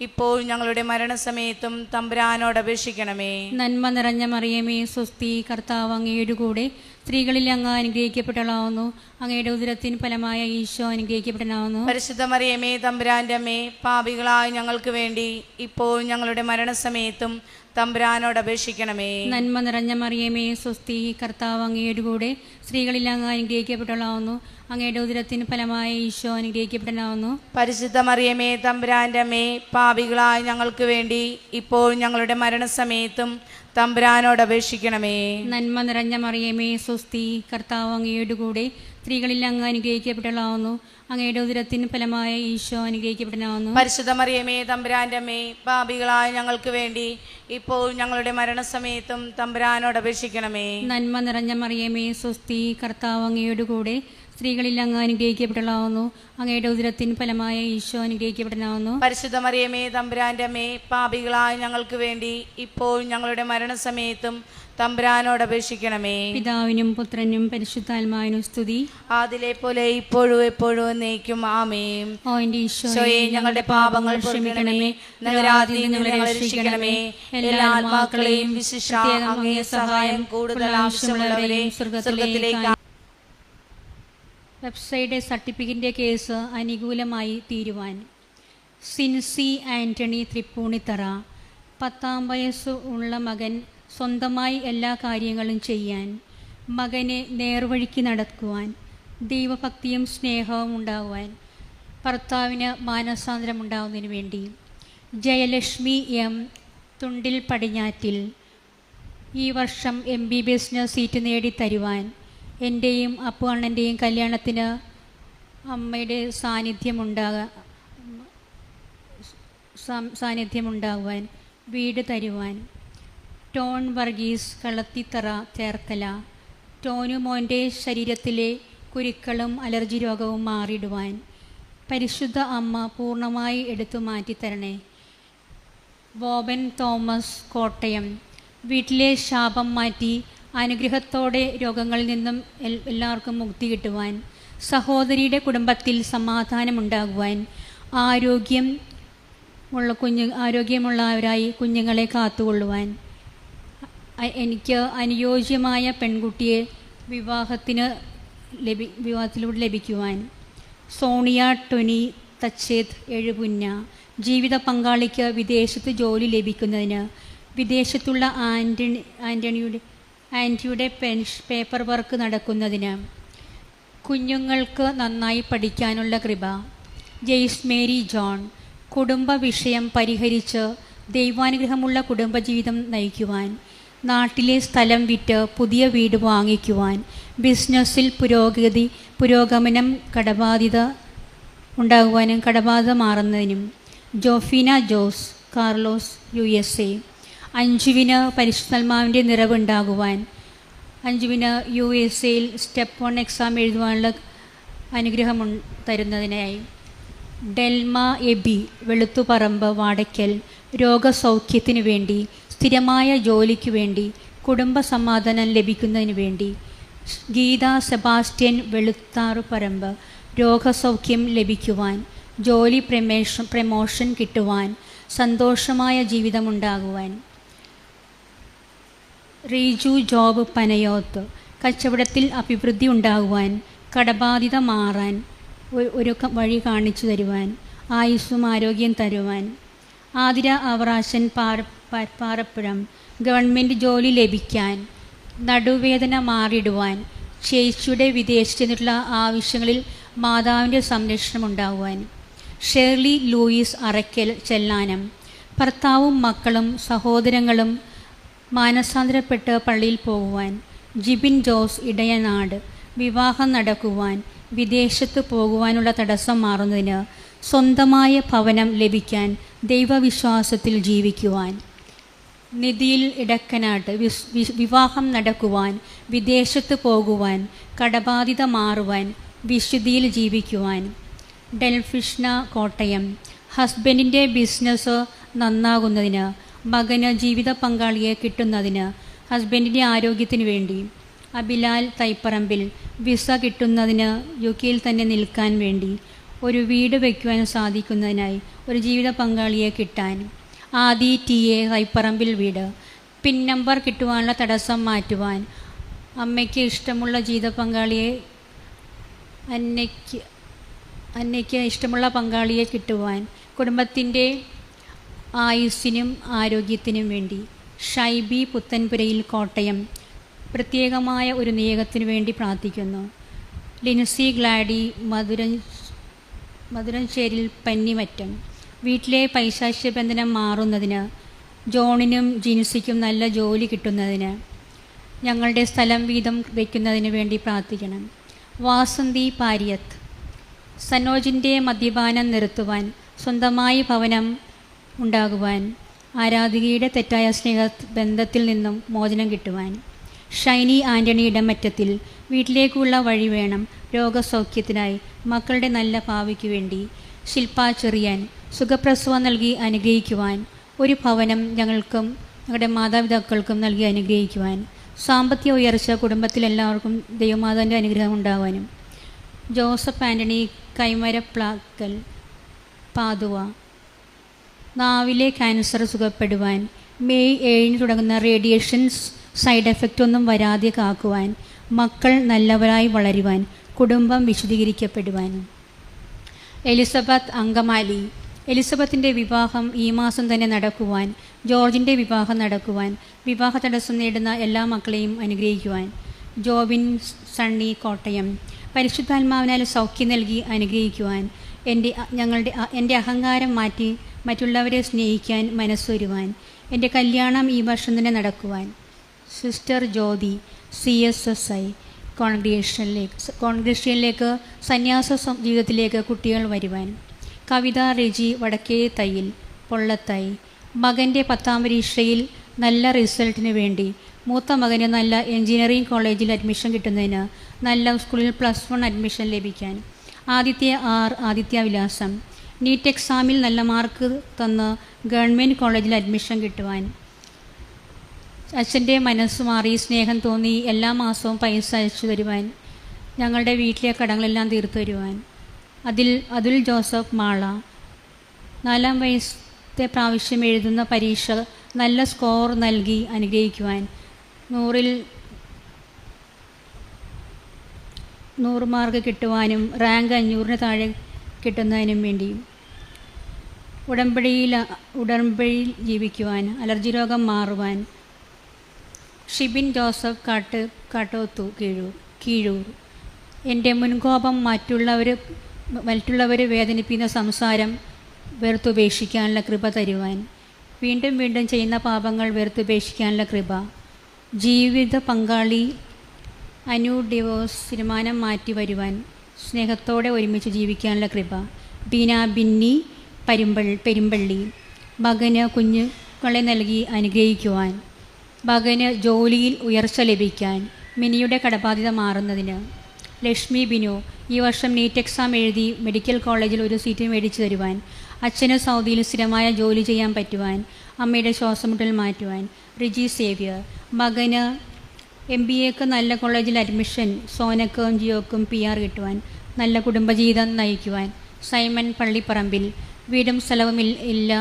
ഇപ്പോൾ ഞങ്ങളുടെ മരണസമയത്തും തമ്പുരാനോട് അപേക്ഷിക്കണമേ. നന്മ നിറഞ്ഞ മറിയമേ സുസ്തി, കർത്താവ് അങ്ങയുടെ കൂടെ സ്ത്രീകളിൽ അങ്ങ് അനുഗ്രഹിക്കപ്പെട്ടവളാവുന്നു. അങ്ങയുടെ ഉദരത്തിന് ഫലമായ ഈശോ അനുഗ്രഹിക്കപ്പെട്ടവനാവുന്നു. പരിശുദ്ധ മറിയമേ തമ്പുരാൻ്റെ അമ്മേ, പാപികളായ ഞങ്ങൾക്ക് വേണ്ടി ഇപ്പോൾ ഞങ്ങളുടെ മരണസമയത്തും തമ്പുരാനോട് അപേക്ഷിക്കണമേ. നന്മ നിറഞ്ഞ മറിയമേ സുസ്തി, കർത്താവ് അങ്ങയുടെ കൂടെ സ്ത്രീകളിൽ അങ്ങ് അനുഗ്രഹിക്കപ്പെട്ടവളാവുന്നു. അങ്ങയുടെ ഉദരത്തിന് ഫലമായ ഈശോ അനുഗ്രഹിക്കപ്പെട്ടവനാവുന്നു. പരിശുദ്ധ മറിയമേ തമ്പുരാൻ്റെ അമ്മേ, പാപികളായ ഞങ്ങൾക്ക് വേണ്ടി ഇപ്പോൾ ഞങ്ങളുടെ മരണസമയത്തും തമ്പുരാനോട് അപേക്ഷിക്കണമേ. നന്മ നിറഞ്ഞ മറിയമേ സുസ്തി, കർത്താവ് അങ്ങയുടെ കൂടെ സ്ത്രീകളിൽ അങ്ങ് അനുഗ്രഹിക്കപ്പെട്ടവളാവുന്നു. അങ്ങയുടെ ഉദരത്തിന് ഫലമായ ഈശോ അനുഗ്രഹിക്കപ്പെട്ടവനാവുന്നു. പരിശുദ്ധ മറിയമേ തമ്പുരാൻ്റെ അമ്മേ, പാപികളായ ഞങ്ങൾക്ക് വേണ്ടി ഇപ്പോൾ ഞങ്ങളുടെ മരണസമയത്തും തമ്പുരാനോട് അപേക്ഷിക്കണമേ. നന്മ നിറഞ്ഞ മറിയമേ സുസ്തി, കർത്താവ് അങ്ങയുടെ കൂടെ സ്ത്രീകളിൽ അങ്ങ് അനുഗ്രഹിക്കപ്പെട്ടവളാവുന്നു. അങ്ങയുടെ ഉദരത്തിന് ഫലമായ ഈശോ അനുഗ്രഹിക്കപ്പെട്ടവനാവുന്നു. പരിശുദ്ധ മറിയമേ തമ്പുരാൻ്റെ അമ്മേ, പാപികളായ ഞങ്ങൾക്ക് വേണ്ടി ഇപ്പോൾ ഞങ്ങളുടെ മരണസമയത്തും തമ്പുരാനോട് അപേക്ഷിക്കണമേ. പിതാവിനും പുത്രനും പരിശുദ്ധാത്മാവിനും സ്തുതി, ആദിലെ പോലെ ഇപ്പോഴും എപ്പോഴും എന്നേക്കും ആമേൻ. ഓ എൻ്റെ ഈശോയെ, ഞങ്ങളുടെ പാപങ്ങൾ ക്ഷമിക്കണമേ, നരകാഗ്നിയിൽ നിന്ന് ഞങ്ങളെ രക്ഷിക്കണമേ. എല്ലാ ആത്മാക്കളെയും വിശിഷ്ട അങ്ങേ സഹായം കൂടുതൽ ആവശ്യമുള്ളവരെയും സ്വർഗ്ഗത്തിലേക്ക്. വെബ്സൈറ്റ് സർട്ടിഫിക്കറ്റിൻ്റെ കേസ് അനുകൂലമായി തീരുവാൻ സിൻസി ആൻ്റണി തൃപ്പൂണിത്തറ. 10 വയസ്സ് ഉള്ള മകൻ സ്വന്തമായി എല്ലാ കാര്യങ്ങളും ചെയ്യാൻ, മകനെ നേർവഴിക്ക് നടക്കുവാൻ, ദൈവഭക്തിയും സ്നേഹവും ഉണ്ടാകുവാൻ, ഭർത്താവിന് മാനസാന്തരമുണ്ടാകുന്നതിന് വേണ്ടി. ജയലക്ഷ്മി എം, തുണ്ടിൽ പടിഞ്ഞാറ്റിൽ. ഈ വർഷം MBBS സീറ്റ് നേടിത്തരുവാൻ, എൻ്റെയും അപ്പു അണ്ണൻ്റെയും കല്യാണത്തിന് അമ്മയുടെ സാന്നിധ്യമുണ്ടാകുവാൻ, വീട് തരുവാൻ. ടോൺ വർഗീസ്, കളത്തിത്തറ, ചേർത്തല. ടോനു മോൻ്റെ ശരീരത്തിലെ കുരുക്കളും അലർജി രോഗവും മാറിയിടുവാൻ പരിശുദ്ധ അമ്മ പൂർണ്ണമായി എടുത്തു മാറ്റിത്തരണേ. ബോബൻ തോമസ്, കോട്ടയം. വീട്ടിലെ ശാപം മാറ്റി അനുഗ്രഹത്തോടെ രോഗങ്ങളിൽ നിന്നും എല്ലാവർക്കും മുക്തി കിട്ടുവാൻ, സഹോദരിയുടെ കുടുംബത്തിൽ സമാധാനമുണ്ടാകുവാൻ, ആരോഗ്യമുള്ളവരായി കുഞ്ഞുങ്ങളെ കാത്തുകൊള്ളുവാൻ, എനിക്ക് അനുയോജ്യമായ പെൺകുട്ടിയെ വിവാഹത്തിലൂടെ ലഭിക്കുവാൻ. സോണിയ ടൊനി തച്ചേത്, എഴുപുന്ന. ജീവിത പങ്കാളിക്ക് വിദേശത്ത് ജോലി ലഭിക്കുന്നതിന്, വിദേശത്തുള്ള ആൻറ്റിയുടെ പേപ്പർ വർക്ക് നടക്കുന്നതിന്, കുഞ്ഞുങ്ങൾക്ക് നന്നായി പഠിക്കാനുള്ള കൃപ. ജെയ്സ് മേരി ജോൺ കുടുംബ വിഷയം പരിഹരിച്ച് ദൈവാനുഗ്രഹമുള്ള കുടുംബജീവിതം നയിക്കുവാൻ, നാട്ടിലെ സ്ഥലം വിറ്റ് പുതിയ വീട് വാങ്ങിക്കുവാൻ, ബിസിനസ്സിൽ പുരോഗമനം, കടബാധ്യത ഉണ്ടാകുവാനും കടബാധ്യത മാറുന്നതിനും. ജോഫീന ജോസ് കാർലോസ് USA. അഞ്ജുവിന് പരിശുദ്ധാത്മാവിൻ്റെ നിറവുണ്ടാകുവാൻ, അഞ്ജുവിന് USA സ്റ്റെപ്പ് 1 എക്സാം എഴുതുവാനുള്ള അനുഗ്രഹം തരുന്നതിനായി. ഡെൽമ എബി വെളുത്തുപറമ്പ് വാടയ്ക്കൽ രോഗസൗഖ്യത്തിനു വേണ്ടി, സ്ഥിരമായ ജോലിക്ക് വേണ്ടി, കുടുംബ സമാധാനം ലഭിക്കുന്നതിന് വേണ്ടി. ഗീത സെബാസ്റ്റ്യൻ വെളുത്താറുപറമ്പ് രോഗസൗഖ്യം ലഭിക്കുവാൻ, ജോലി പ്രമോഷൻ കിട്ടുവാൻ, സന്തോഷമായ ജീവിതമുണ്ടാകുവാൻ. റീജു ജോബ് പനയോത്ത് കച്ചവടത്തിൽ അഭിവൃദ്ധി ഉണ്ടാകുവാൻ, കടബാധ്യത മാറാൻ ഒരു വഴി കാണിച്ചു തരുവാൻ, ആയുസ്സും ആരോഗ്യം തരുവാൻ. ആതിര അവറാശൻ പാറപ്പുഴം ഗവൺമെൻറ് ജോലി ലഭിക്കാൻ, നടുവേദന മാറിയിടുവാൻ, ചേച്ചിയുടെ വിദേശത്തു നിന്നുള്ള ആവശ്യങ്ങളിൽ മാതാവിൻ്റെ സംരക്ഷണം ഉണ്ടാകുവാൻ. ഷേർലി ലൂയിസ് അറയ്ക്കൽ ചെല്ലാനം ഭർത്താവും മക്കളും സഹോദരങ്ങളും മാനസാന്തരപ്പെട്ട് പള്ളിയിൽ പോകുവാൻ. ജിബിൻ ജോസ് ഇടയനാട് വിവാഹം നടക്കുവാൻ, വിദേശത്ത് പോകുവാനുള്ള തടസ്സം മാറുന്നതിന്, സ്വന്തമായ ഭവനം ലഭിക്കാൻ, ദൈവവിശ്വാസത്തിൽ ജീവിക്കുവാൻ. നിധിയിൽ ഇടക്കനാട്ട് വിവാഹം നടക്കുവാൻ, വിദേശത്ത് പോകുവാൻ, കടബാധ്യത മാറുവാൻ, വിശുദ്ധിയിൽ ജീവിക്കുവാൻ. ഡെൽഫിഷ്ന കോട്ടയം ഹസ്ബൻഡിൻ്റെ ബിസിനസ് നന്നാകുന്നതിന്, മകന് ജീവിത പങ്കാളിയെ കിട്ടുന്നതിന്, ഹസ്ബൻഡിൻ്റെ ആരോഗ്യത്തിന് വേണ്ടി. അബിലാൽ തൈപ്പറമ്പിൽ വിസ കിട്ടുന്നതിന്, UK തന്നെ നിൽക്കാൻ വേണ്ടി, ഒരു വീട് വയ്ക്കുവാൻ സാധിക്കുന്നതിനായി, ഒരു ജീവിത പങ്കാളിയെ കിട്ടാൻ. ആദി TA തൈപ്പറമ്പിൽ വീട്, പിൻ നമ്പർ കിട്ടുവാനുള്ള തടസ്സം മാറ്റുവാൻ, അമ്മയ്ക്ക് ഇഷ്ടമുള്ള ജീവിത പങ്കാളിയെ അന്നയ്ക്ക് ഇഷ്ടമുള്ള പങ്കാളിയെ കിട്ടുവാൻ, കുടുംബത്തിൻ്റെ ആയുസ്സിനും ആരോഗ്യത്തിനും വേണ്ടി. ഷൈബി പുത്തൻപുരയിൽ കോട്ടയം പ്രത്യേകമായ ഒരു നിയോഗത്തിനു വേണ്ടി പ്രാർത്ഥിക്കുന്നു. ലിൻസി ഗ്ലാഡി മധുരഞ്ചേരിൽ പന്നിമറ്റം വീട്ടിലെ പൈശാചികബന്ധനം മാറുന്നതിന്, ജോണിനും ജിൻസിക്കും നല്ല ജോലി കിട്ടുന്നതിന്, ഞങ്ങളുടെ സ്ഥലം വീതം വയ്ക്കുന്നതിന് വേണ്ടി പ്രാർത്ഥിക്കണം. വാസന്തി പാരിയത്ത് സനോജിൻ്റെ മദ്യപാനം നിർത്തുവാൻ, സ്വന്തമായി ഭവനം ഉണ്ടാകുവാൻ, ആരാധികയുടെ തെറ്റായ സ്നേഹബന്ധത്തിൽ നിന്നും മോചനം കിട്ടുവാൻ. ഷൈനി ആൻ്റണി ഇടമറ്റത്തിൽ വീട്ടിലേക്കുള്ള വഴി വേണം, രോഗസൗഖ്യത്തിനായി, മക്കളുടെ നല്ല ഭാവിക്ക് വേണ്ടി. ശില്പ ചെറിയാൻ സുഖപ്രസവം നൽകി അനുഗ്രഹിക്കുവാൻ, ഒരു ഭവനം ഞങ്ങൾക്കും ഞങ്ങളുടെ മാതാപിതാക്കൾക്കും നൽകി അനുഗ്രഹിക്കുവാൻ. സാമ്പത്തിക ഉയർച്ച കുടുംബത്തിലെല്ലാവർക്കും ദൈവമാതാവിൻ്റെ അനുഗ്രഹം ഉണ്ടാകാനും. ജോസഫ് ആൻ്റണി കൈമരപ്ലാക്കൽ പാതുവ നാവിലെ ക്യാൻസർ സുഖപ്പെടുവാൻ, മെയ് 7 തുടങ്ങുന്ന റേഡിയേഷൻസ് സൈഡ് എഫക്റ്റ് ഒന്നും വരാതെ കാക്കുവാൻ, മക്കൾ നല്ലവരായി വളരുവാൻ, കുടുംബം വിശുദ്ധീകരിക്കപ്പെടുവാനും. എലിസബത്ത് അങ്കമാലി എലിസബത്തിൻ്റെ വിവാഹം ഈ മാസം തന്നെ നടക്കുവാൻ, ജോർജിൻ്റെ വിവാഹം നടക്കുവാൻ, വിവാഹ തടസ്സം നേടുന്ന എല്ലാ മക്കളെയും അനുഗ്രഹിക്കുവാൻ. ജോബിൻ സണ്ണി കോട്ടയം പരിശുദ്ധാത്മാവിനാൽ സൗഖ്യം നൽകി അനുഗ്രഹിക്കുവാൻ, എൻ്റെ അഹങ്കാരം മാറ്റി മറ്റുള്ളവരെ സ്നേഹിക്കാൻ മനസ്സൊരുവാൻ, എൻ്റെ കല്യാണം ഈ വർഷം തന്നെ നടക്കുവാൻ. സിസ്റ്റർ ജ്യോതി CSSI കോൺഗ്രേഷനിലേക്ക് സന്യാസ ജീവിതത്തിലേക്ക് കുട്ടികൾ വരുവാൻ. കവിത റെജി വടക്കേ തയ്യിൽ പൊള്ളത്തായി മകൻ്റെ 10ാം പരീക്ഷയിൽ നല്ല റിസൾട്ടിന് വേണ്ടി, മൂത്ത മകന് നല്ല എഞ്ചിനീയറിംഗ് കോളേജിൽ അഡ്മിഷൻ കിട്ടുന്നതിന്, നല്ല സ്കൂളിൽ +1 അഡ്മിഷൻ ലഭിക്കാൻ. ആദിത്യ വിലാസം നീറ്റ് എക്സാമിൽ നല്ല മാർക്ക് തന്ന് ഗവൺമെൻറ് കോളേജിൽ അഡ്മിഷൻ കിട്ടുവാൻ. അച്ഛൻ്റെ മനസ്സ് മാറി സ്നേഹം തോന്നി എല്ലാ മാസവും പൈസ അയച്ചു തരുവാൻ, ഞങ്ങളുടെ വീട്ടിലെ കടങ്ങളെല്ലാം തീർത്തു തരുവാൻ. അതുൽ ജോസഫ് മാള 4ാം വയസ്സത്തെ പ്രാവശ്യം എഴുതുന്ന പരീക്ഷ നല്ല സ്കോർ നൽകി അനുഗ്രഹിക്കുവാൻ, 100 മാർക്ക് കിട്ടുവാനും റാങ്ക് 500 താഴെ കിട്ടുന്നതിനും വേണ്ടി. ഉടമ്പടിയിൽ ജീവിക്കുവാൻ, അലർജി രോഗം മാറുവാൻ. ഷിബിൻ ജോസഫ് കാട്ടോത്തു കീഴൂർ. എൻ്റെ മുൻകോപം മറ്റുള്ളവർ വേദനിപ്പിക്കുന്ന സംസാരം വെറുത്തുപേക്ഷിക്കാനുള്ള കൃപ തരുവാൻ. വീണ്ടും വീണ്ടും ചെയ്യുന്ന പാപങ്ങൾ വെറുത്തുപേക്ഷിക്കാനുള്ള കൃപ. ജീവിത പങ്കാളി ഡിവോഴ്സ് തീരുമാനം മാറ്റി വരുവാൻ, സ്നേഹത്തോടെ ഒരുമിച്ച് ജീവിക്കാനുള്ള കൃപ. ബീന ബിന്നി പെരുമ്പള്ളി. മകന് കുഞ്ഞുങ്ങളെ നൽകി അനുഗ്രഹിക്കുവാൻ. മകന് ജോലിയിൽ ഉയർച്ച ലഭിക്കാൻ. മിനിയുടെ കടബാധ്യത മാറുന്നതിന്. ലക്ഷ്മി ബിനു ഈ വർഷം നീറ്റ് എക്സാം എഴുതി മെഡിക്കൽ കോളേജിൽ ഒരു സീറ്റ് മേടിച്ചു തരുവാൻ. അച്ഛന് സൗദിയിൽ സ്ഥിരമായ ജോലി ചെയ്യാൻ പറ്റുവാൻ. അമ്മയുടെ ശ്വാസമുട്ടൽ മാറ്റുവാൻ. റിജി സേവ്യർ. മകന് MBAക്ക് നല്ല കോളേജിൽ അഡ്മിഷൻ. സോനക്കും ജിയോക്കും PR കിട്ടുവാൻ. നല്ല കുടുംബജീവിതം നയിക്കുവാൻ. സൈമൺ പള്ളിപ്പറമ്പിൽ. വീടും സ്ഥലവും ഇല്ല,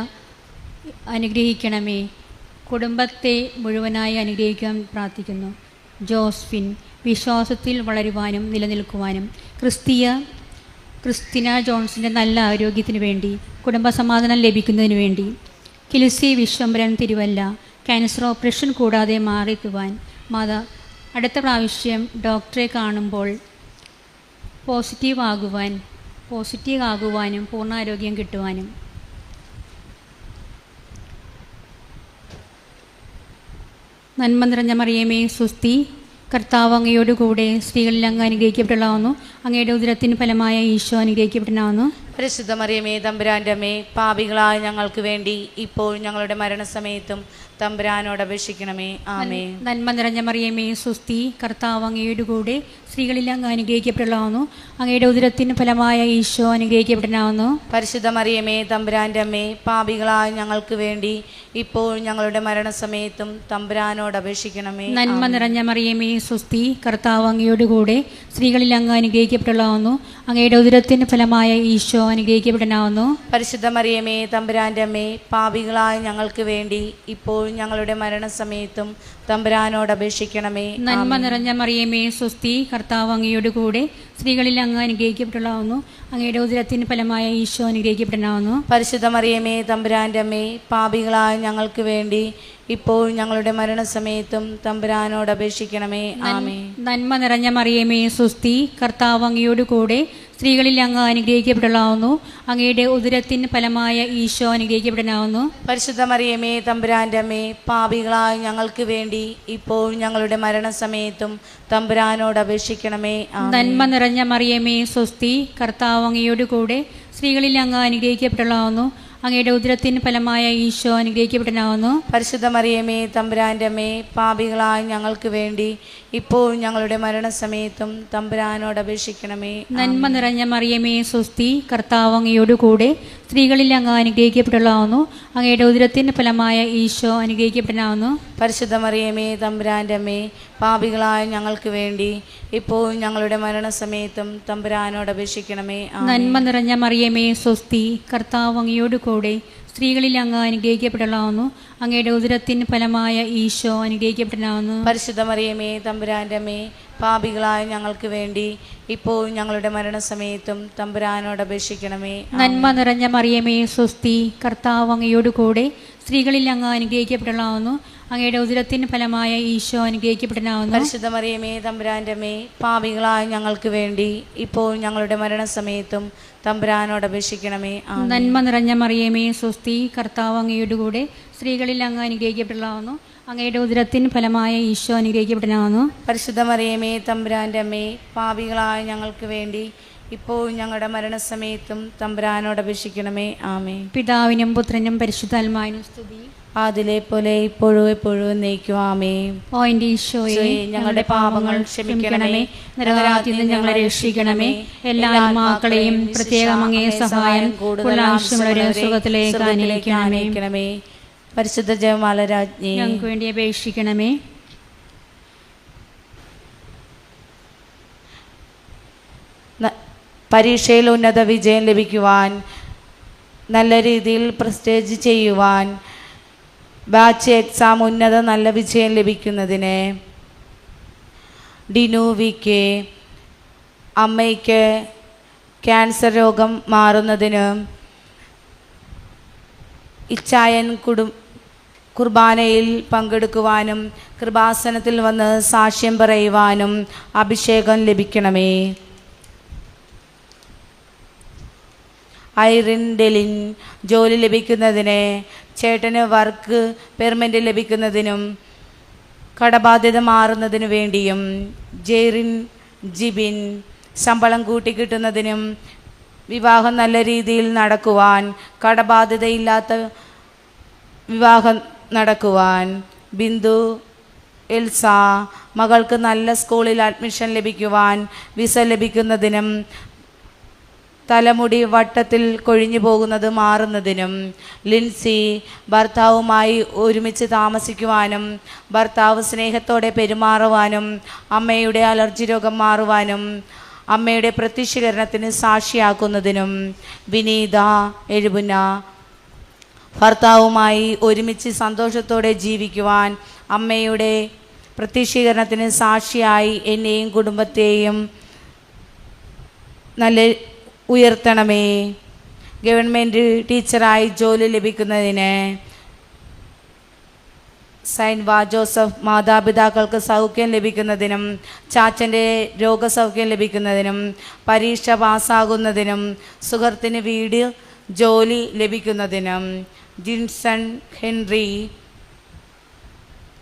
അനുഗ്രഹിക്കണമേ. കുടുംബത്തെ മുഴുവനായി അനുഗ്രഹിക്കാൻ പ്രാർത്ഥിക്കുന്നു. ജോസ്ഫിൻ. വിശ്വാസത്തിൽ വളരുവാനും നിലനിൽക്കുവാനും. ക്രിസ്tina ജോൺസിൻ്റെ നല്ല ആരോഗ്യത്തിന് വേണ്ടി, കുടുംബസമാധാനം ലഭിക്കുന്നതിന് വേണ്ടി. കിൽസി വിശ്വംഭരൻ തിരുവല്ല. ക്യാൻസർ ഓപ്പറേഷൻ കൂടാതെ മാറിക്കുവാൻ. അടുത്ത പ്രാവശ്യം ഡോക്ടറെ കാണുമ്പോൾ പോസിറ്റീവ് ആകുവാനും പൂർണ്ണാരോഗ്യം കിട്ടുവാനും. നന്മ നിറഞ്ഞ മറിയമേ സുസ്തി, കർത്താവ് അങ്ങയോടുകൂടെ സ്ത്രീകളിൽ അങ്ങ് അനുഗ്രഹിക്കപ്പെടലാവുന്നു. അങ്ങയുടെ ഉദരത്തിന് ഫലമായ ഈശോ അനുഗ്രഹിക്കപ്പെടാവുന്നു. പരിശുദ്ധ മറിയമേ തമ്പുരാൻ്റെ അമ്മേ, പാപികളായ ഞങ്ങൾക്ക് വേണ്ടി ഇപ്പോൾ ഞങ്ങളുടെ മരണസമയത്തും തമ്പുരാനോട് അപേക്ഷിക്കണമേ. ആമേ. നന്മ നിറഞ്ഞ മറിയമേ സുസ്തി, കർത്താവ് അങ്ങയോടുകൂടെ സ്ത്രീകളിൽ അങ്ങ് അനുഗ്രഹിക്കപ്പെടലാവുന്നു. അങ്ങയുടെ ഉദരത്തിന് ഫലമായ ഈശോ അനുഗ്രഹിക്കപ്പെടാവുന്നു. പരിശുദ്ധ മറിയമേ തമ്പുരാൻ്റെ അമ്മേ, പാപികളായ ഞങ്ങൾക്ക് വേണ്ടി ഇപ്പോൾ ഞങ്ങളുടെ മരണസമയത്തും തമ്പുരാനോട് അപേക്ഷിക്കണമേ. നന്മ നിറഞ്ഞ മറിയമേ സുസ്തി, കർത്താവ് അങ്ങയോടുകൂടെ സ്ത്രീകളിൽ അങ്ങ് അനുഗ്രഹിക്കപ്പെടലാവുന്നു. അങ്ങയുടെ ഉദരത്തിന് ഫലമായ ഈശോ അനുഗ്രഹിക്കപ്പെടാവുന്നു. പരിശുദ്ധ മറിയമേ തമ്പുരാൻ്റെ അമ്മേ, പാപികളായ ഞങ്ങൾക്ക് വേണ്ടി ഇപ്പോൾ ഞങ്ങളുടെ മരണസമയത്തും തമ്പുരാനോട് അപേക്ഷിക്കണമേ. നന്മ നിറഞ്ഞ മറിയമേ സുസ്തി, കർത്താവ് അങ്ങയോടുകൂടെ സ്ത്രീകളിൽ അങ്ങ് അനുഗ്രഹിക്കപ്പെടാവുന്നു. അങ്ങയുടെ ഉദരത്തിന് ഫലമായ ഈശോ അനുഗ്രഹിക്കപ്പെടാവുന്നു. പരിശുദ്ധ മറിയമേ തമ്പുരാൻ്റെ അമ്മേ, പാപികളായ ഞങ്ങൾക്ക് വേണ്ടി ഇപ്പോൾ ഞങ്ങളുടെ മരണസമയത്തും തമ്പുരാനോട് അപേക്ഷിക്കണമേ. ആമേ. നന്മ നിറഞ്ഞ മറിയമേ സുസ്തി, കർത്താവ് അങ്ങയോടുകൂടെ സ്ത്രീകളിൽ അങ്ങ് അനുഗ്രഹിക്കപ്പെടാവുന്നു. അങ്ങയുടെ ഉദരത്തിന് ഫലമായ ഈശോ അനുഗ്രഹിക്കപ്പെടാവുന്നു. പരിശുദ്ധ മറിയമേ തമ്പുരാൻ്റെ അമ്മേ, പാപികളായ ഞങ്ങൾക്ക് വേണ്ടി ഇപ്പോൾ ഞങ്ങളുടെ മരണസമയത്തും തമ്പുരാനോട് അപേക്ഷിക്കണമേ. നന്മ നിറഞ്ഞ മറിയമേ സുസ്തി, കർത്താവ് അങ്ങയോടുകൂടെ സ്ത്രീകളിൽ അങ്ങ് അനുഗ്രഹിക്കപ്പെടാവുന്നു. അങ്ങയുടെ ഉദരത്തിന് ഫലമായ ഈശോ അനുഗ്രഹിക്കപ്പെടാവുന്നു. പരിശുദ്ധ മറിയമേ തമ്പുരാൻ്റെ അമ്മേ, പാപികളായ ഞങ്ങൾക്ക് വേണ്ടി ഇപ്പോൾ ഞങ്ങളുടെ മരണസമയത്തും തമ്പുരാനോട് അപേക്ഷിക്കണമേ. നന്മ നിറഞ്ഞ മറിയമേ സുസ്തി, കർത്താവ് അങ്ങയോടുകൂടെ സ്ത്രീകളിൽ അങ്ങ് അനുഗ്രഹിക്കപ്പെടാവുന്നു. അങ്ങയുടെ ഉദരത്തിന് ഫലമായ ഈശോ അനുഗ്രഹിക്കപ്പെടാവുന്നു. പരിശുദ്ധ മറിയമേ തമ്പുരാൻ്റെ അമ്മേ, പാപികളായ ഞങ്ങൾക്ക് വേണ്ടി ഇപ്പോൾ ഞങ്ങളുടെ മരണസമയത്തും തമ്പുരാനോട് അപേക്ഷിക്കണമേ. നന്മ നിറഞ്ഞ മറിയമേ സുസ്തി, കർത്താവ് അങ്ങയോടുകൂടെ സ്ത്രീകളിൽ അങ്ങ് അനുഗ്രഹിക്കപ്പെടാവുന്നു. അങ്ങയുടെ ഉദരത്തിന് ഫലമായ ഈശോ അനുഗ്രഹിക്കപ്പെടാവുന്നു. പരിശുദ്ധ മറിയമേ തമ്പുരാൻ്റെ അമ്മേ, പാപികളായ ഞങ്ങൾക്ക് വേണ്ടി ഇപ്പോൾ ഞങ്ങളുടെ മരണസമയത്തും തമ്പുരാനോട് അപേക്ഷിക്കണമേ. നന്മ നിറഞ്ഞ മറിയമേ സുസ്തി, കർത്താവ് അങ്ങയോടുകൂടെ സ്ത്രീകളിൽ അങ്ങ് അനുഗ്രഹിക്കപ്പെടാവുന്നു. അങ്ങയുടെ ഉദരത്തിന് ഫലമായ ഈശോ അനുഗ്രഹിക്കപ്പെടാവുന്നു. പരിശുദ്ധ മറിയമേ തമ്പുരാൻ്റെ അമ്മേ, പാപികളായ ഞങ്ങൾക്ക് വേണ്ടി ഇപ്പോൾ ഞങ്ങളുടെ മരണസമയത്തും തമ്പുരാനോട് അപേക്ഷിക്കണമേ. നന്മ നിറഞ്ഞ മറിയമേ സുസ്തി, കർത്താവ് അങ്ങയോടുകൂടെ സ്ത്രീകളിൽ അങ്ങ് അനുഗ്രഹിക്കപ്പെടാവുന്നു. അങ്ങയുടെ ഉദരത്തിന് ഫലമായ ഈശോ അനുഗ്രഹിക്കപ്പെടാവുന്നു. പരിശുദ്ധ മറിയമേ തമ്പുരാൻ്റെ അമ്മേ, പാപികളായ ഞങ്ങൾക്ക് വേണ്ടി ഇപ്പോൾ ഞങ്ങളുടെ മരണസമയത്തും തമ്പുരാനോട് അപേക്ഷിക്കണമേ. ആമേ. പിതാവിനും പുത്രനും പരിശുദ്ധാത്മാവിനും സ്തുതി. അതിലെ പോലെ ഇപ്പോഴും എപ്പോഴും എന്നേക്കും. ആമേ. ഓ എൻ്റെ ഈശോയെ, ഞങ്ങളുടെ പാപങ്ങൾ ക്ഷമിക്കണമേ. നരകത്തിൽ നിന്ന് ഞങ്ങളെ രക്ഷിക്കണമേ. എല്ലാ ആത്മാക്കളെയും പ്രത്യേകം അങ്ങേ സഹായം കൂടുതൽ ആവശ്യമുള്ളവരെ സുഖത്തിലേക്ക് അനുഗ്രഹിക്കണമേ. പരിശുദ്ധ ജപമാല രാജ്ഞി, ഞങ്ങൾക്ക് വേണ്ടി അപേക്ഷിക്കണമേ. പരീക്ഷയിൽ ഉന്നത വിജയം ലഭിക്കുവാൻ, നല്ല രീതിയിൽ പ്രസ്റ്റേജ് ചെയ്യുവാൻ, ബാച്ച് എക്സാം ഉന്നത നല്ല വിജയം ലഭിക്കുന്നതിന്, ഡിനു വിക്ക് അമ്മയ്ക്ക് ക്യാൻസർ രോഗം മാറുന്നതിന്, ഇച്ചായൻ കുർബാനയിൽ പങ്കെടുക്കുവാനും കൃപാസനത്തിൽ വന്ന് സാക്ഷ്യം പറയുവാനും അഭിഷേകം ലഭിക്കണമേ. ഐറിൻ ഡെലിൻ ജോലി ലഭിക്കുന്നതിന്, ചേട്ടന് വർക്ക് പെർമനൻ്റ് ലഭിക്കുന്നതിനും കടബാധ്യത മാറുന്നതിനു വേണ്ടിയും, ജെറിൻ ജിബിൻ ശമ്പളം കൂട്ടിക്കിട്ടുന്നതിനും വിവാഹം നല്ല രീതിയിൽ നടക്കുവാൻ, കടബാധ്യതയില്ലാത്ത വിവാഹം നടക്കുവാൻ, ബിന്ദു എൽസ മകൾക്ക് നല്ല സ്കൂളിൽ അഡ്മിഷൻ ലഭിക്കുവാൻ, വിസ ലഭിക്കുന്നതിനും തലമുടി വട്ടത്തിൽ കൊഴിഞ്ഞു പോകുന്നത് മാറുന്നതിനും, ലിൻസി ഭർത്താവുമായി ഒരുമിച്ച് താമസിക്കുവാനും ഭർത്താവ് സ്നേഹത്തോടെ പെരുമാറുവാനും അമ്മയുടെ അലർജി രോഗം മാറുവാനും അമ്മയുടെ പ്രത്യക്ഷീകരണത്തിന് സാക്ഷിയാക്കുന്നതിനും, വിനീത എഴുപുന ഭർത്താവുമായി ഒരുമിച്ച് സന്തോഷത്തോടെ ജീവിക്കുവാൻ അമ്മയുടെ പ്രത്യക്ഷീകരണത്തിന് സാക്ഷിയായി എന്നെയും കുടുംബത്തെയും നല്ല ഉയർത്തണമേ. ഗവൺമെൻറ് ടീച്ചറായി ജോലി ലഭിക്കുന്നതിന്, സൈൻവ ജോസഫ് മാതാപിതാക്കൾക്ക് സൗഖ്യം ലഭിക്കുന്നതിനും ചാച്ചൻ്റെ രോഗസൗഖ്യം ലഭിക്കുന്നതിനും പരീക്ഷ പാസ്സാകുന്നതിനും സുഹൃത്തിന് വീട് ജോലി ലഭിക്കുന്നതിനും,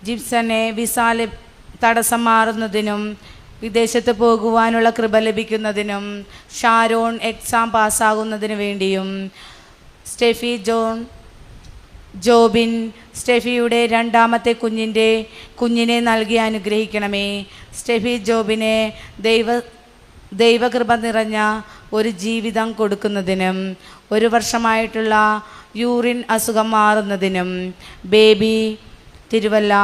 ജിപ്സനെ വിസ തടസ്സം മാറുന്നതിനും വിദേശത്ത് പോകുവാനുള്ള കൃപ ലഭിക്കുന്നതിനും, ഷാരോൺ എക്സാം പാസ്സാകുന്നതിനു വേണ്ടിയും, സ്റ്റെഫി ജോബിൻ സ്റ്റെഫിയുടെ രണ്ടാമത്തെ കുഞ്ഞിനെ നൽകി അനുഗ്രഹിക്കണമേ. സ്റ്റെഫി ജോബിനെ ദൈവകൃപ നിറഞ്ഞ ഒരു ജീവിതം കൊടുക്കുന്നതിനും 1 വർഷമായിട്ടുള്ള യൂറിൻ അസുഖം മാറുന്നതിനും, ബേബി തിരുവല്ല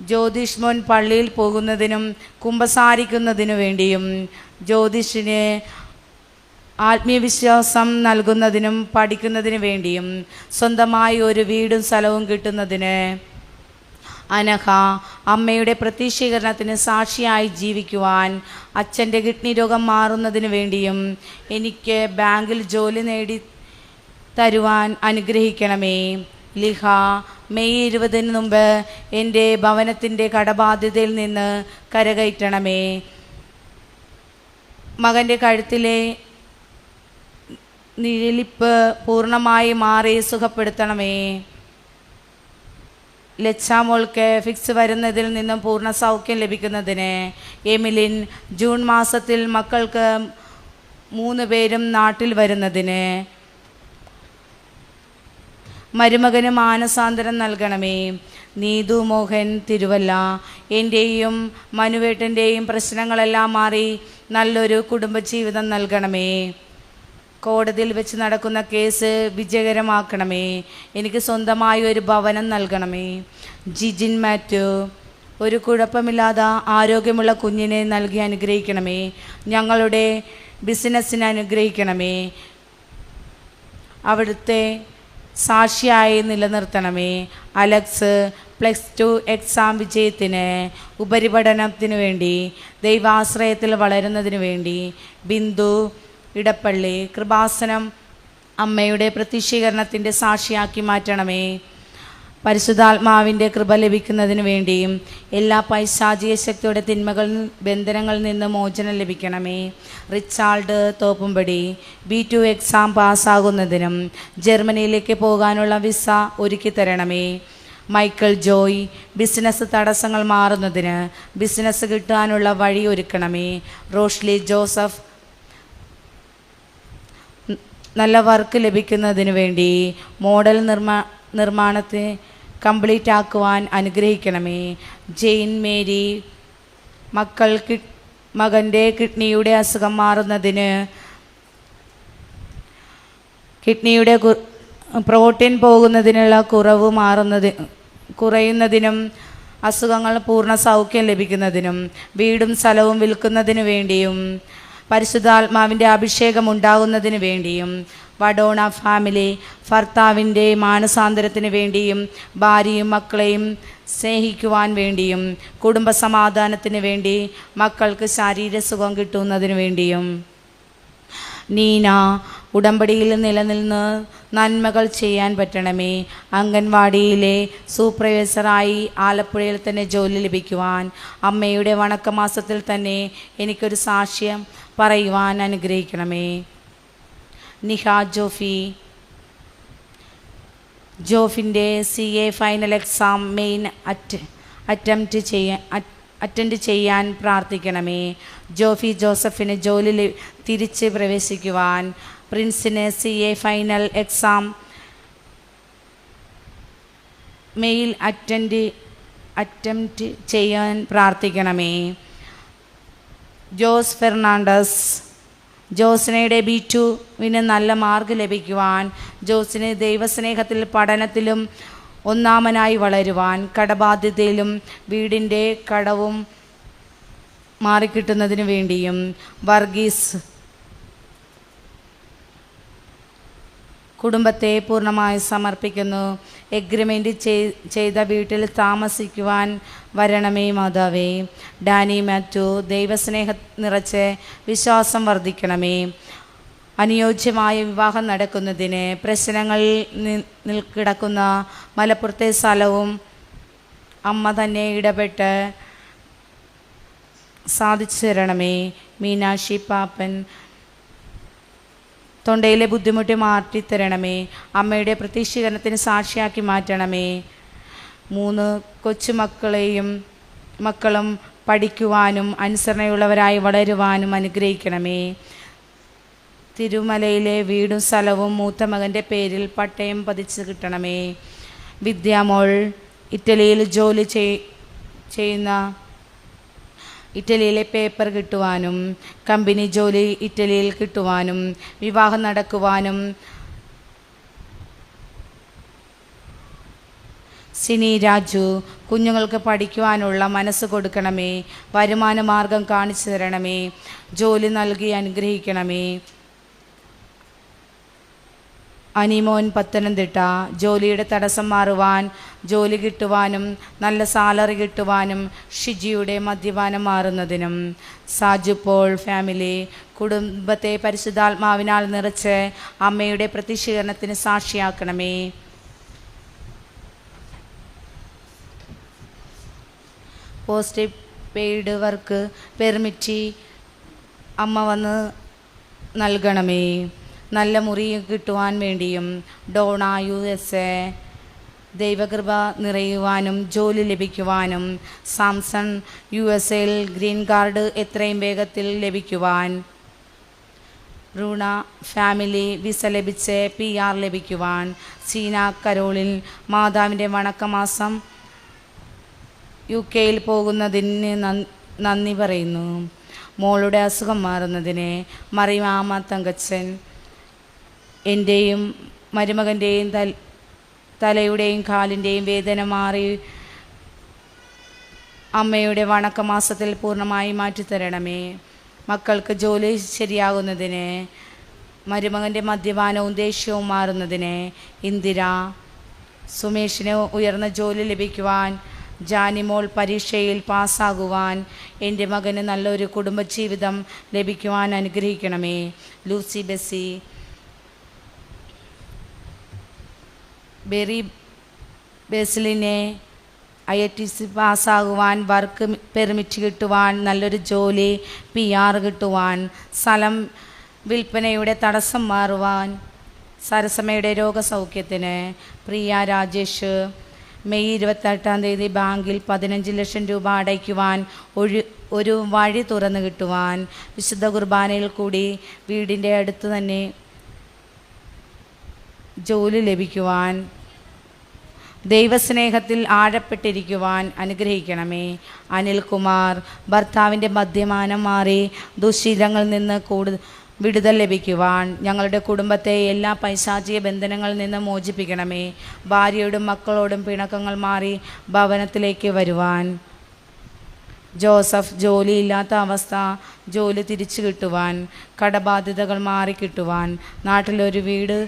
ജ്യോതിഷ് മോൻ പള്ളിയിൽ പോകുന്നതിനും കുമ്പസാരിക്കുന്നതിനു വേണ്ടിയും, ജ്യോതിഷിന് ആത്മീയവിശ്വാസം നൽകുന്നതിനും പഠിക്കുന്നതിന് വേണ്ടിയും, സ്വന്തമായി ഒരു വീടും സ്ഥലവും കിട്ടുന്നതിന്, അനഘ അമ്മയുടെ പ്രത്യക്ഷീകരണത്തിന് സാക്ഷിയായി ജീവിക്കുവാൻ അച്ഛൻ്റെ കിഡ്നി രോഗം മാറുന്നതിന് വേണ്ടിയും എനിക്ക് ബാങ്കിൽ ജോലി നേടി തരുവാൻ അനുഗ്രഹിക്കണമേ. ലിഹ മെയ് 20 മുമ്പ് എൻ്റെ ഭവനത്തിൻ്റെ കടബാധ്യതയിൽ നിന്ന് കരകയറ്റണമേ. മകൻ്റെ കഴുത്തിലെ നിഴലിപ്പ് പൂർണ്ണമായി മാറി സുഖപ്പെടുത്തണമേ. ലച്ചാമോൾക്ക് ഫിക്സ് വരുന്നതിൽ നിന്നും പൂർണ്ണ സൗഖ്യം ലഭിക്കുന്നതിന്, എമിലിൻ ജൂൺ മാസത്തിൽ മക്കൾക്ക് 3 പേരും നാട്ടിൽ വരുന്നതിന്, മരുമകന് മാനസാന്തരം നൽകണമേ. നീതു മോഹൻ തിരുവല്ല എൻ്റെയും മനുവേട്ടൻ്റെയും പ്രശ്നങ്ങളെല്ലാം മാറി നല്ലൊരു കുടുംബജീവിതം നൽകണമേ. കോടതിയിൽ വെച്ച് നടക്കുന്ന കേസ് വിജയകരമാക്കണമേ. എനിക്ക് സ്വന്തമായി ഒരു ഭവനം നൽകണമേ. ജിജിൻ മാത്യു ഒരു കുഴപ്പമില്ലാതെ ആരോഗ്യമുള്ള കുഞ്ഞിനെ നൽകി അനുഗ്രഹിക്കണമേ. ഞങ്ങളുടെ ബിസിനസ്സിനെ അനുഗ്രഹിക്കണമേ. അവിടുത്തെ സാക്ഷിയായി നിലനിർത്തണമേ. അലക്സ് +2 എക്സാം വിജയത്തിന് ഉപരിപഠനത്തിനു വേണ്ടി ദൈവാശ്രയത്തിൽ വളരുന്നതിനു വേണ്ടി, ബിന്ദു ഇടപ്പള്ളി കൃപാസനം അമ്മയുടെ പ്രത്യക്ഷീകരണത്തിൻ്റെ സാക്ഷിയാക്കി മാറ്റണമേ. പരിശുദ്ധാത്മാവിൻ്റെ കൃപ ലഭിക്കുന്നതിന് വേണ്ടിയും എല്ലാ പൈശാചിക ശക്തിയുടെ ബന്ധനങ്ങളിൽ നിന്ന് മോചനം ലഭിക്കണമേ. റിച്ചാൾഡ് തോപ്പുംപടി B2 എക്സാം പാസ്സാകുന്നതിനും ജർമ്മനിയിലേക്ക് പോകാനുള്ള വിസ ഒരുക്കി തരണമേ. മൈക്കിൾ ജോയ് ബിസിനസ് തടസ്സങ്ങൾ മാറുന്നതിന് ബിസിനസ് കിട്ടാനുള്ള വഴി ഒരുക്കണമേ. റോഷ്ലി ജോസഫ് നല്ല വർക്ക് ലഭിക്കുന്നതിന് വേണ്ടി മോഡൽ നിർമ്മാണത്തെ കംപ്ലീറ്റ് ആക്കുവാൻ അനുഗ്രഹിക്കണമേ. ജെയിൻ മേരി മകൻ്റെ കിഡ്നിയുടെ അസുഖം മാറുന്നതിന്, കിഡ്നിയുടെ പ്രോട്ടീൻ പോകുന്നതിനുള്ള കുറയുന്നതിനും അസുഖങ്ങൾ പൂർണ്ണ സൗഖ്യം ലഭിക്കുന്നതിനും വീടും സ്ഥലവും വിൽക്കുന്നതിനു വേണ്ടിയും പരിശുദ്ധാത്മാവിൻ്റെ അഭിഷേകം ഉണ്ടാകുന്നതിന് വേണ്ടിയും വഡോണ ഫാമിലി ഭർത്താവിൻ്റെ മാനസാന്തരത്തിന് വേണ്ടിയും ഭാര്യയും മക്കളെയും സ്നേഹിക്കുവാൻ വേണ്ടിയും കുടുംബസമാധാനത്തിന് വേണ്ടി മക്കൾക്ക് ശാരീരസുഖം കിട്ടുന്നതിന് വേണ്ടിയും നീന, ഉടമ്പടിയിൽ നിലനിന്ന് നന്മകൾ ചെയ്യാൻ പറ്റണമേ. അംഗൻവാടിയിലെ സൂപ്പർവൈസറായി ആലപ്പുഴയിൽ തന്നെ ജോലി ലഭിക്കുവാൻ, അമ്മയുടെ വണക്കമാസത്തിൽ തന്നെ എനിക്കൊരു സാക്ഷ്യം പറയുവാൻ അനുഗ്രഹിക്കണമേ. നിഹ ജോഫിൻ്റെ CA final exam main attend ചെയ്യാൻ പ്രാർത്ഥിക്കണമേ. ജോഫി ജോസഫിന് ജോലി തിരിച്ച് പ്രവേശിക്കുവാൻ, പ്രിൻസിന് CA ഫൈനൽ എക്സാം മെയിൽ അറ്റംപ്റ്റ് ചെയ്യാൻ പ്രാർത്ഥിക്കണമേ. ജോസ് ഫെർണാണ്ടസ്, ജോസ്നയുടെ B2 നല്ല മാർക്ക് ലഭിക്കുവാൻ, ജോസിന് ദൈവസ്നേഹത്തിൽ പഠനത്തിലും ഒന്നാമനായി വളരുവാൻ, കടബാധ്യതയിലും വീടിൻ്റെ കടവും മാറിക്കിട്ടുന്നതിനു വേണ്ടിയും, വർഗീസ് കുടുംബത്തെ പൂർണ്ണമായി സമർപ്പിക്കുന്നു. എഗ്രിമെൻ്റ് ചെയ്ത വീട്ടിൽ താമസിക്കുവാൻ വരണമേ മാതാവേ. ഡാനി മാത്യു, ദൈവസ്നേഹം നിറച്ച് വിശ്വാസം വർദ്ധിക്കണമേ. അനുയോജ്യമായ വിവാഹം നടക്കുന്നതിന് പ്രശ്നങ്ങളിൽ കിടക്കുന്ന മലപ്പുറത്തെ സ്ഥലവും അമ്മ തന്നെ ഇടപെട്ട് സാധിച്ചു തരണമേ. മീനാക്ഷി പാപ്പൻ, തൊണ്ടയിലെ ബുദ്ധിമുട്ട് മാറ്റിത്തരണമേ. അമ്മയുടെ പ്രത്യക്ഷീകരണത്തിന് സാക്ഷിയാക്കി മാറ്റണമേ. 3 മക്കളും പഠിക്കുവാനും അനുസരണയുള്ളവരായി വളരുവാനും അനുഗ്രഹിക്കണമേ. തിരുമലയിലെ വീടും സ്ഥലവും മൂത്ത മകൻ്റെ പേരിൽ പട്ടയം പതിച്ച് കിട്ടണമേ. വിദ്യാമോൾ, ഇറ്റലിയിൽ ജോലി ചെയ്യുന്ന ഇറ്റലിയിലെ പേപ്പർ കിട്ടുവാനും, കമ്പനി ജോലി ഇറ്റലിയിൽ കിട്ടുവാനും, വിവാഹം നടക്കുവാനും. സിനി രാജു, കുഞ്ഞുങ്ങൾക്ക് പഠിക്കുവാനുള്ള മനസ്സ് കൊടുക്കണമേ. വരുമാന മാർഗം കാണിച്ചു തരണമേ. ജോലി നൽകി അനുഗ്രഹിക്കണമേ. അനിമോൻ, പത്തനംതിട്ട, ജോലിയുടെ തടസ്സം മാറുവാൻ, ജോലി കിട്ടുവാനും നല്ല സാലറി കിട്ടുവാനും, ഷിജിയുടെ മദ്യപാനം മാറുന്നതിനും. സാജു പോൾ ഫാമിലി, കുടുംബത്തെ പരിശുദ്ധാത്മാവിനാൽ നിറച്ച് അമ്മയുടെ പ്രത്യക്ഷീകരണത്തിന് സാക്ഷിയാക്കണമേ. പോസ്റ്റ് പെയ്ഡ് വർക്ക് പെർമിറ്റ് അമ്മ വന്ന് നൽകണമേ. നല്ല മുറി കിട്ടുവാൻ വേണ്ടിയും. ഡോണ USA, ദൈവകൃപ നിറയുവാനും ജോലി ലഭിക്കുവാനും. സാംസൺ USA ഗ്രീൻ കാർഡ് എത്രയും വേഗത്തിൽ ലഭിക്കുവാൻ. റൂണ ഫാമിലി, വിസ ലഭിച്ച് PR ലഭിക്കുവാൻ. സീന കരോളിൻ, മാതാവിൻ്റെ വണക്കമാസം UK പോകുന്നതിന് നന്ദി പറയുന്നു. മോളുടെ അസുഖം മാറുന്നതിന്. മറിമാമ തങ്കച്ചൻ, എൻ്റെയും മരുമകൻ്റെയും തലയുടെയും കാലിൻ്റെയും വേദന മാറി അമ്മയുടെ വണക്കമാസത്തിൽ പൂർണ്ണമായി മാറ്റിത്തരണമേ. മക്കൾക്ക് ജോലി ശരിയാകുന്നതിന്. മരുമകൻ്റെ മദ്യപാനവും ദേഷ്യവും മാറുന്നതിന്. ഇന്ദിര, സുമേഷിന് ഉയർന്ന ജോലി ലഭിക്കുവാൻ. ജാനിമോൾ പരീക്ഷയിൽ പാസ്സാകുവാൻ. എൻ്റെ മകന് നല്ലൊരു കുടുംബജീവിതം ലഭിക്കുവാൻ അനുഗ്രഹിക്കണമേ. ലൂസി ബെസി, ബെറി ബെസിലിനെ IITC പാസ്സാകുവാൻ, വർക്ക് പെർമിറ്റ് കിട്ടുവാൻ, നല്ലൊരു ജോലി PR കിട്ടുവാൻ, സ്ഥലം വിൽപ്പനയുടെ തടസ്സം മാറുവാൻ. സരസമ്മയുടെ രോഗസൗഖ്യത്തിന്. പ്രിയ രാജേഷ്, മെയ് 28 ബാങ്കിൽ 15 ലക്ഷം രൂപ അടയ്ക്കുവാൻ ഒരു വഴി തുറന്നു കിട്ടുവാൻ. വിശുദ്ധ കുർബാനയിൽ കൂടി വീടിൻ്റെ അടുത്ത് തന്നെ ജോലി ലഭിക്കുവാൻ. ദൈവസ്നേഹത്തിൽ ആഴപ്പെട്ടിരിക്കുവാൻ അനുഗ്രഹിക്കണമേ. അനിൽകുമാർ, ഭർത്താവിൻ്റെ മദ്യപാനം മാറി ദുശ്ശീലങ്ങളിൽ നിന്ന് വിടുതൽ ലഭിക്കുവാൻ. ഞങ്ങളുടെ കുടുംബത്തെ എല്ലാ പൈശാചിക ബന്ധനങ്ങളിൽ നിന്ന് മോചിപ്പിക്കണമേ. ഭാര്യയോടും മക്കളോടും പിണക്കങ്ങൾ മാറി ഭവനത്തിലേക്ക് വരുവാൻ. ജോസഫ്, ജോലിയില്ലാത്ത അവസ്ഥ ജോലി തിരിച്ചു കിട്ടുവാൻ. കടബാധ്യതകൾ മാറിക്കിട്ടുവാൻ. നാട്ടിലൊരു വീട്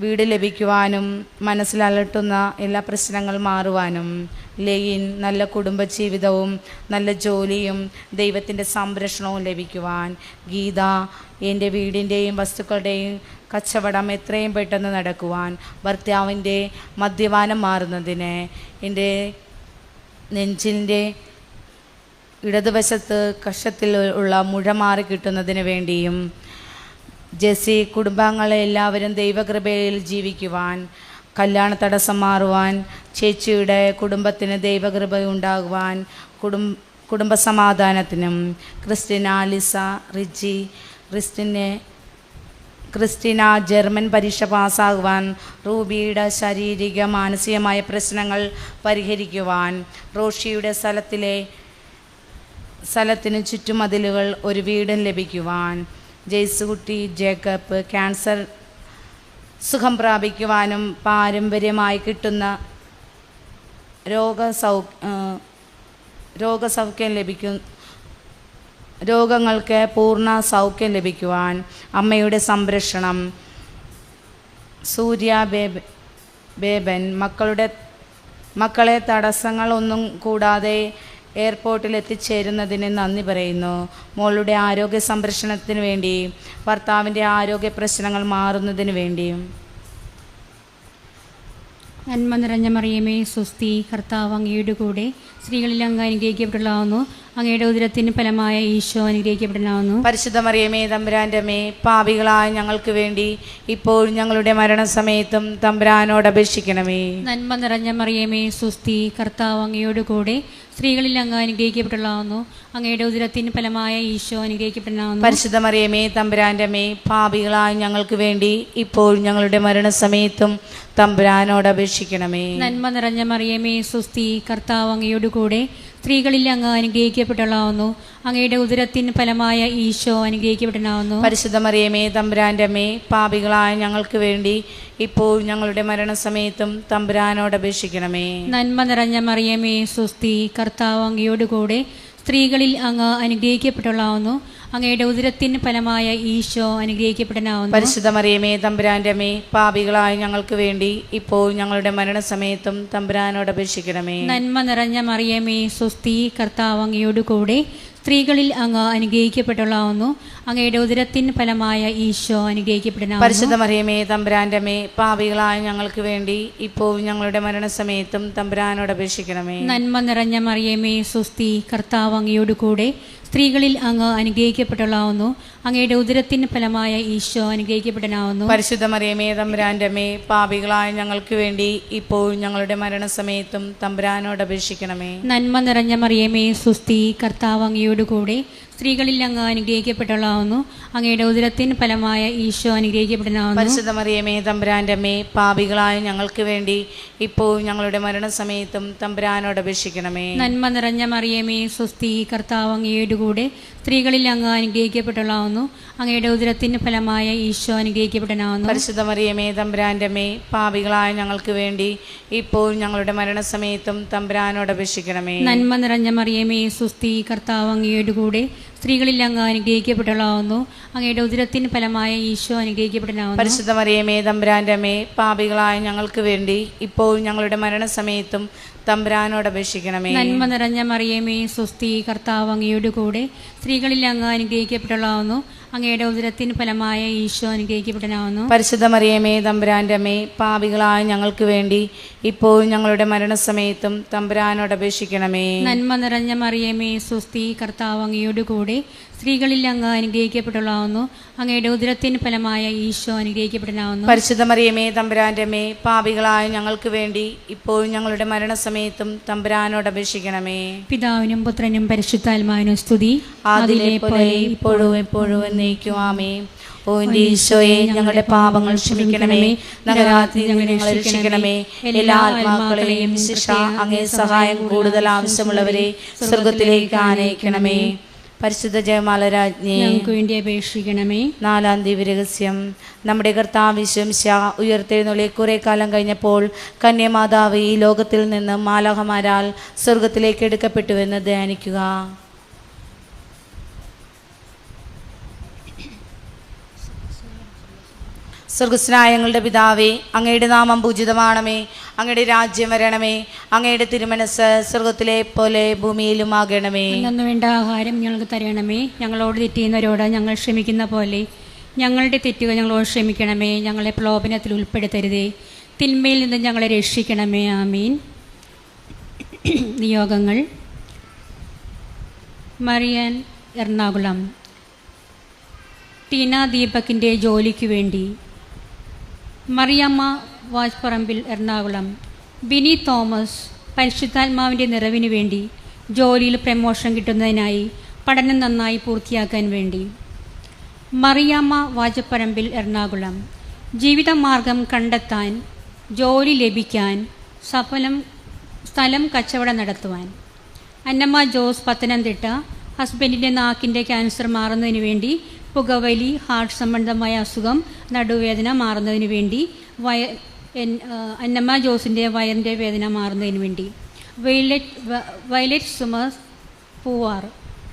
വീട് ലഭിക്കുവാനും മനസ്സിലലട്ടുന്ന എല്ലാ പ്രശ്നങ്ങൾ മാറുവാനും ലയിൻ നല്ല കുടുംബജീവിതവും നല്ല ജോലിയും ദൈവത്തിൻ്റെ സംരക്ഷണവും ലഭിക്കുവാൻ ഗീത എൻ്റെ വീടിൻ്റെയും വസ്തുക്കളുടെയും കച്ചവടം എത്രയും പെട്ടെന്ന് നടക്കുവാൻ ഭർത്താവിൻ്റെ മദ്യപാനം മാറുന്നതിന് എൻ്റെ നെഞ്ചിൻ്റെ ഇടതുവശത്ത് കഷത്തിൽ ഉള്ള മുഴ മാറി കിട്ടുന്നതിന് വേണ്ടിയും ജെസ്സി കുടുംബാംഗങ്ങളെ എല്ലാവരും ദൈവകൃപയിൽ ജീവിക്കുവാൻ കല്യാണ തടസ്സം മാറുവാൻ ചേച്ചിയുടെ കുടുംബത്തിന് ദൈവകൃപ ഉണ്ടാകുവാൻ കുടുംബസമാധാനത്തിനും ക്രിസ്റ്റിന ലിസ റിജി ക്രിസ്റ്റിന ജർമ്മൻ പരീക്ഷ പാസ്സാകുവാൻ റൂബിയുടെ ശാരീരിക മാനസികമായ പ്രശ്നങ്ങൾ പരിഹരിക്കുവാൻ റോഷിയുടെ സ്ഥലത്തിന് ചുറ്റുമതിലുകൾ ഒരു വീടും ലഭിക്കുവാൻ ജെയ്സുകുട്ടി ജേക്കബ് ക്യാൻസർ സുഖം പ്രാപിക്കുവാനും പാരമ്പര്യമായി കിട്ടുന്ന രോഗങ്ങൾക്ക് പൂർണ്ണ സൗഖ്യം ലഭിക്കുവാൻ അമ്മയുടെ സംരക്ഷണം സൂര്യ ബേബൻ മക്കളെ തടസ്സങ്ങളൊന്നും കൂടാതെ എയർപോർട്ടിൽ എത്തിച്ചേരുന്നതിന് നന്ദി പറയുന്നു. മോളുടെ ആരോഗ്യ സംരക്ഷണത്തിന് വേണ്ടി ഭർത്താവിൻ്റെ ആരോഗ്യ പ്രശ്നങ്ങൾ മാറുന്നതിന് വേണ്ടിയും നന്മ നിറഞ്ഞ മറിയമേ സുസ്തി, കർത്താവ് അങ്ങയുടെ കൂടെ സ്ത്രീകളിൽ അങ്ങ് അനുഗ്രഹിക്കപ്പെടലാവുന്നു. അങ്ങയുടെ ഉദരത്തിന് ഫലമായ ഈശോ അനുഗ്രഹിക്കപ്പെടലാവുന്നു. പരിശുദ്ധ മറിയമേ തമ്പുരാൻ്റെ അമ്മേ, പാപികളായ ഞങ്ങൾക്ക് വേണ്ടി ഇപ്പോഴും ഞങ്ങളുടെ മരണസമയത്തും തമ്പുരാനോട് അപേക്ഷിക്കണമേ. നന്മ നിറഞ്ഞ മറിയമേ സുസ്തി, കർത്താവ് അങ്ങയുടെ കൂടെ സ്ത്രീകളിൽ അങ്ങ് അനുഗ്രഹിക്കപ്പെടലാവുന്നു. അങ്ങയുടെ ഉദരത്തിന് ഫലമായ ഈശോ അനുഗ്രഹിക്കപ്പെടലാവുന്നു. പരിശുദ്ധ മറിയമേ തമ്പുരാൻ്റെ അമ്മേ, പാപികളായ ഞങ്ങൾക്ക് വേണ്ടി ഇപ്പോഴും ഞങ്ങളുടെ മരണസമയത്തും തമ്പുരാനോട് അപേക്ഷിക്കണമേ. നന്മ നിറഞ്ഞ മറിയമേ സുസ്തി, കർത്താവ് അങ്ങയുടെ കൂടെ സ്ത്രീകളിൽ അങ്ങ് അനുഗ്രഹിക്കപ്പെടലാവുന്നു. അങ്ങയുടെ ഉദരത്തിന് ഫലമായ ഈശോ അനുഗ്രഹിക്കപ്പെടലാവുന്നു. പരിശുദ്ധ മറിയമേ തമ്പുരാൻ്റെ അമ്മേ, പാപികളായ ഞങ്ങൾക്ക് വേണ്ടി ഇപ്പോഴും ഞങ്ങളുടെ മരണസമയത്തും തമ്പുരാനോട് അപേക്ഷിക്കണമേ. നന്മ നിറഞ്ഞ മറിയമേ സുസ്തി, കർത്താവ് അങ്ങയുടെ കൂടെ സ്ത്രീകളിൽ അങ്ങ് അനുഗ്രഹിക്കപ്പെടലാവുന്നു. അങ്ങയുടെ ഉദരത്തിന് ഫലമായ ഈശോ അനുഗ്രഹിക്കപ്പെടലാവുന്നു. പരിശുദ്ധ മറിയമേ തമ്പുരാൻ്റെ അമ്മേ, പാപികളായ ഞങ്ങൾക്ക് വേണ്ടി ഇപ്പോൾ ഞങ്ങളുടെ മരണസമയത്തും തമ്പുരാനോട് അപേക്ഷിക്കണമേ. നന്മ നിറഞ്ഞ മറിയമേ സുസ്തി, കർത്താവ് അങ്ങയുടെ കൂടെ സ്ത്രീകളിൽ അങ്ങ് അനുഗ്രഹിക്കപ്പെടലാവുന്നു. അങ്ങയുടെ ഉദരത്തിന് ഫലമായ ഈശോ അനുഗ്രഹിക്കപ്പെടലാവുന്നു. പരിശുദ്ധ മറിയമേ തമ്പുരാൻ്റെ അമ്മേ, പാപികളായ ഞങ്ങൾക്ക് വേണ്ടി ഇപ്പോൾ ഞങ്ങളുടെ മരണസമയത്തും തമ്പുരാനോട് അപേക്ഷിക്കണമേ. നന്മ നിറഞ്ഞ മറിയമേ സുസ്തി, കർത്താവ് അങ്ങയുടെ കൂടെ സ്ത്രീകളിൽ അങ്ങ് അനുഗ്രഹിക്കപ്പെടലാവുന്നു. അങ്ങയുടെ ഉദരത്തിന് ഫലമായ ഈശോ അനുഗ്രഹിക്കപ്പെടലാവുന്നു. പരിശുദ്ധ മറിയമേ തമ്പുരാൻ്റെ അമ്മേ, പാപികളായ ഞങ്ങൾക്ക് വേണ്ടി ഇപ്പോൾ ഞങ്ങളുടെ മരണസമയത്തും തമ്പുരാനോട് അപേക്ഷിക്കണമേ. നന്മ നിറഞ്ഞ മറിയമേ സുസ്തി, കർത്താവ് അങ്ങയുടെ കൂടെ സ്ത്രീകളിൽ അങ്ങ് അനുഗ്രഹിക്കപ്പെടലാവുന്നു. അങ്ങയുടെ ഉദരത്തിന് ഫലമായ ഈശോ അനുഗ്രഹിക്കപ്പെടലാവുന്നു. പരിശുദ്ധ മറിയമേ തമ്പുരാൻ്റെ അമ്മേ, പാപികളായ ഞങ്ങൾക്ക് വേണ്ടി ഇപ്പോൾ ഞങ്ങളുടെ മരണസമയത്തും തമ്പുരാനോട് അപേക്ഷിക്കണമേ. നന്മ നിറഞ്ഞ മറിയമേ സുസ്തി, കർത്താവ് അങ്ങയുടെ കൂടെ സ്ത്രീകളിൽ അങ്ങ് അനുഗ്രഹിക്കപ്പെടലാവുന്നു. അങ്ങയുടെ ഉദരത്തിന് ഫലമായ ഈശോ അനുഗ്രഹിക്കപ്പെടലാവുന്നു. പരിശുദ്ധ മറിയമേ തമ്പുരാൻ്റെ അമ്മേ, പാപികളായ ഞങ്ങൾക്ക് വേണ്ടി ഇപ്പോൾ ഞങ്ങളുടെ മരണസമയത്തും തമ്പുരാനോട് അപേക്ഷിക്കണമേ. നന്മ നിറഞ്ഞ മറിയമേ സുസ്തി, കർത്താവ് അങ്ങയുടെ കൂടെ സ്ത്രീകളിൽ അങ്ങ് അനുഗ്രഹിക്കപ്പെടലാവുന്നു. അങ്ങയുടെ ഉദരത്തിന് ഫലമായ ഈശോ അനുഗ്രഹിക്കപ്പെടലാവുന്നു. പരിശുദ്ധ മറിയമേ തമ്പുരാൻ്റെ അമ്മേ, പാപികളായ ഞങ്ങൾക്ക് വേണ്ടി ഇപ്പോൾ ഞങ്ങളുടെ മരണസമയത്തും തമ്പുരാനോട് അപേക്ഷിക്കണമേ. നന്മ നിറഞ്ഞ മറിയമേ സുസ്തി, കർത്താവ് അങ്ങയുടെ കൂടെ സ്ത്രീകളിൽ അങ്ങ് അനുഗ്രഹിക്കപ്പെടലാവുന്നു. അങ്ങയുടെ ഉദരത്തിന് ഫലമായ ഈശോ അനുഗ്രഹിക്കപ്പെടലാവുന്നു. പരിശുദ്ധ മറിയമേ തമ്പുരാൻ്റെ അമ്മേ, പാപികളായ ഞങ്ങൾക്ക് വേണ്ടി ഇപ്പോൾ ഞങ്ങളുടെ മരണസമയത്തും തമ്പുരാനോട് അപേക്ഷിക്കണമേ. നന്മ നിറഞ്ഞ മറിയമേ സുസ്തി, കർത്താവ് അങ്ങയുടെ കൂടെ സ്ത്രീകളിൽ അങ്ങ് അനുഗ്രഹിക്കപ്പെടലാവുന്നു. അങ്ങയുടെ ഉദരത്തിന് ഫലമായ ഈശോ അനുഗ്രഹിക്കപ്പെടലാവുന്നു. പരിശുദ്ധ മറിയമേ തമ്പുരാൻ്റെ അമ്മേ, പാപികളായ ഞങ്ങൾക്ക് വേണ്ടി ഇപ്പോൾ ഞങ്ങളുടെ മരണസമയത്തും തമ്പുരാനോട് അപേക്ഷിക്കണമേ. പിതാവിനും പുത്രനും പരിശുദ്ധാത്മാവിനും സ്തുതി, അതിലെ പോലെ ഇപ്പോഴും എപ്പോഴും എന്നേക്കും ആമേൻ. ഓ എൻ്റെ ഈശോയെ, ഞങ്ങളുടെ പാപങ്ങൾ ക്ഷമിക്കണമേ, നരകാഗ്നി ഞങ്ങളെ രക്ഷിക്കണമേ, എല്ലാ ആത്മാക്കളെയും ശിക്ഷ അങ്ങേ സഹായം കൂടുതൽ ആവശ്യമുള്ളവരെ സ്വർഗത്തിലേക്ക് ആനയിക്കണമേ. പരിശുദ്ധ ജയമാലരാജ്ഞി ഞങ്ങൾക്ക് വേണ്ടി അപേക്ഷിക്കണമേ. 4-ാം ദിവ്യരഹസ്യം. നമ്മുടെ കർത്താവ് ഈശോ ഉയർത്തെഴുന്നള്ളി കുറെ കാലം കഴിഞ്ഞപ്പോൾ കന്യമാതാവ് ഈ ലോകത്തിൽ നിന്ന് മാലാഖമാരാൽ സ്വർഗത്തിലേക്ക് എടുക്കപ്പെട്ടുവെന്ന് ധ്യാനിക്കുക. സ്വർഗസ്നായ ഞങ്ങളുടെ പിതാവേ, അങ്ങയുടെ നാമം പൂജിതമാണമേ, അങ്ങയുടെ രാജ്യം വരണമേ, അങ്ങയുടെ തിരുമനസ് സ്വർഗത്തിലെ പോലെ ഭൂമിയിലും ആകണമേ. അന്നു വേണ്ട ആഹാരം ഞങ്ങൾക്ക് തരണമേ. ഞങ്ങളോട് തെറ്റിയുന്നവരോട് ഞങ്ങൾ ക്ഷമിക്കുന്ന പോലെ ഞങ്ങളുടെ തെറ്റുകൾ ഞങ്ങളോട് ക്ഷമിക്കണമേ. ഞങ്ങളെ പ്രലോഭനത്തിൽ ഉൾപ്പെടുത്തരുതേ, തിന്മയിൽ നിന്ന് ഞങ്ങളെ രക്ഷിക്കണമേ. ആമീൻ. നിയോഗങ്ങൾ: മറിയാൻ, എറണാകുളം. ടീന ദീപകിൻ്റെ ജോലിക്ക് വേണ്ടി. മറിയമ്മ, വാജ്പറമ്പിൽ, എറണാകുളം. ബിനി തോമസ്, പരിശുദ്ധാത്മാവിൻ്റെ നിറവിന് വേണ്ടി, ജോലിയിൽ പ്രമോഷൻ കിട്ടുന്നതിനായി, പഠനം നന്നായി പൂർത്തിയാക്കാൻ വേണ്ടി. മറിയമ്മ, വാജപ്പറമ്പിൽ, എറണാകുളം. ജീവിതമാർഗം കണ്ടെത്താൻ, ജോലി ലഭിക്കാൻ, സ്ഥലം കച്ചവടം നടത്തുവാൻ. അന്നമ്മ ജോസ്, പത്തനംതിട്ട. ഹസ്ബൻഡിൻ്റെ നാക്കിൻ്റെ ക്യാൻസർ മാറുന്നതിന് വേണ്ടി, പുകവലി, ഹാർട്ട് സംബന്ധമായ അസുഖം, നടുവേദന മാറുന്നതിന് വേണ്ടി. അന്നമ്മ ജോസിൻ്റെ വയറിൻ്റെ വേദന മാറുന്നതിന് വേണ്ടി. വയലറ്റ് സുമസ്, പൂവാർ.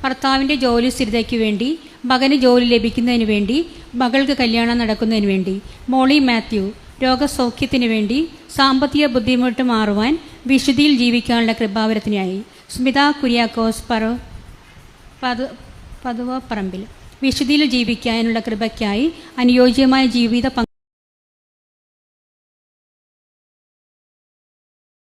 ഭർത്താവിൻ്റെ ജോലി സ്ഥിരതയ്ക്ക് വേണ്ടി, മകന് ജോലി ലഭിക്കുന്നതിന് വേണ്ടി, മകൾക്ക് കല്യാണം നടക്കുന്നതിന് വേണ്ടി. മോളി മാത്യു, രോഗസൗഖ്യത്തിന് വേണ്ടി, സാമ്പത്തിക ബുദ്ധിമുട്ട് മാറുവാൻ, വിശുദ്ധിയിൽ ജീവിക്കാനുള്ള കൃപാവരത്തിനായി. സ്മിത കുര്യാക്കോസ്, പതുവപ്പറമ്പിൽ. വിശുദ്ധിയിൽ ജീവിക്കാനുള്ള കൃപയ്ക്കായി അനുയോജ്യമായ ജീവിത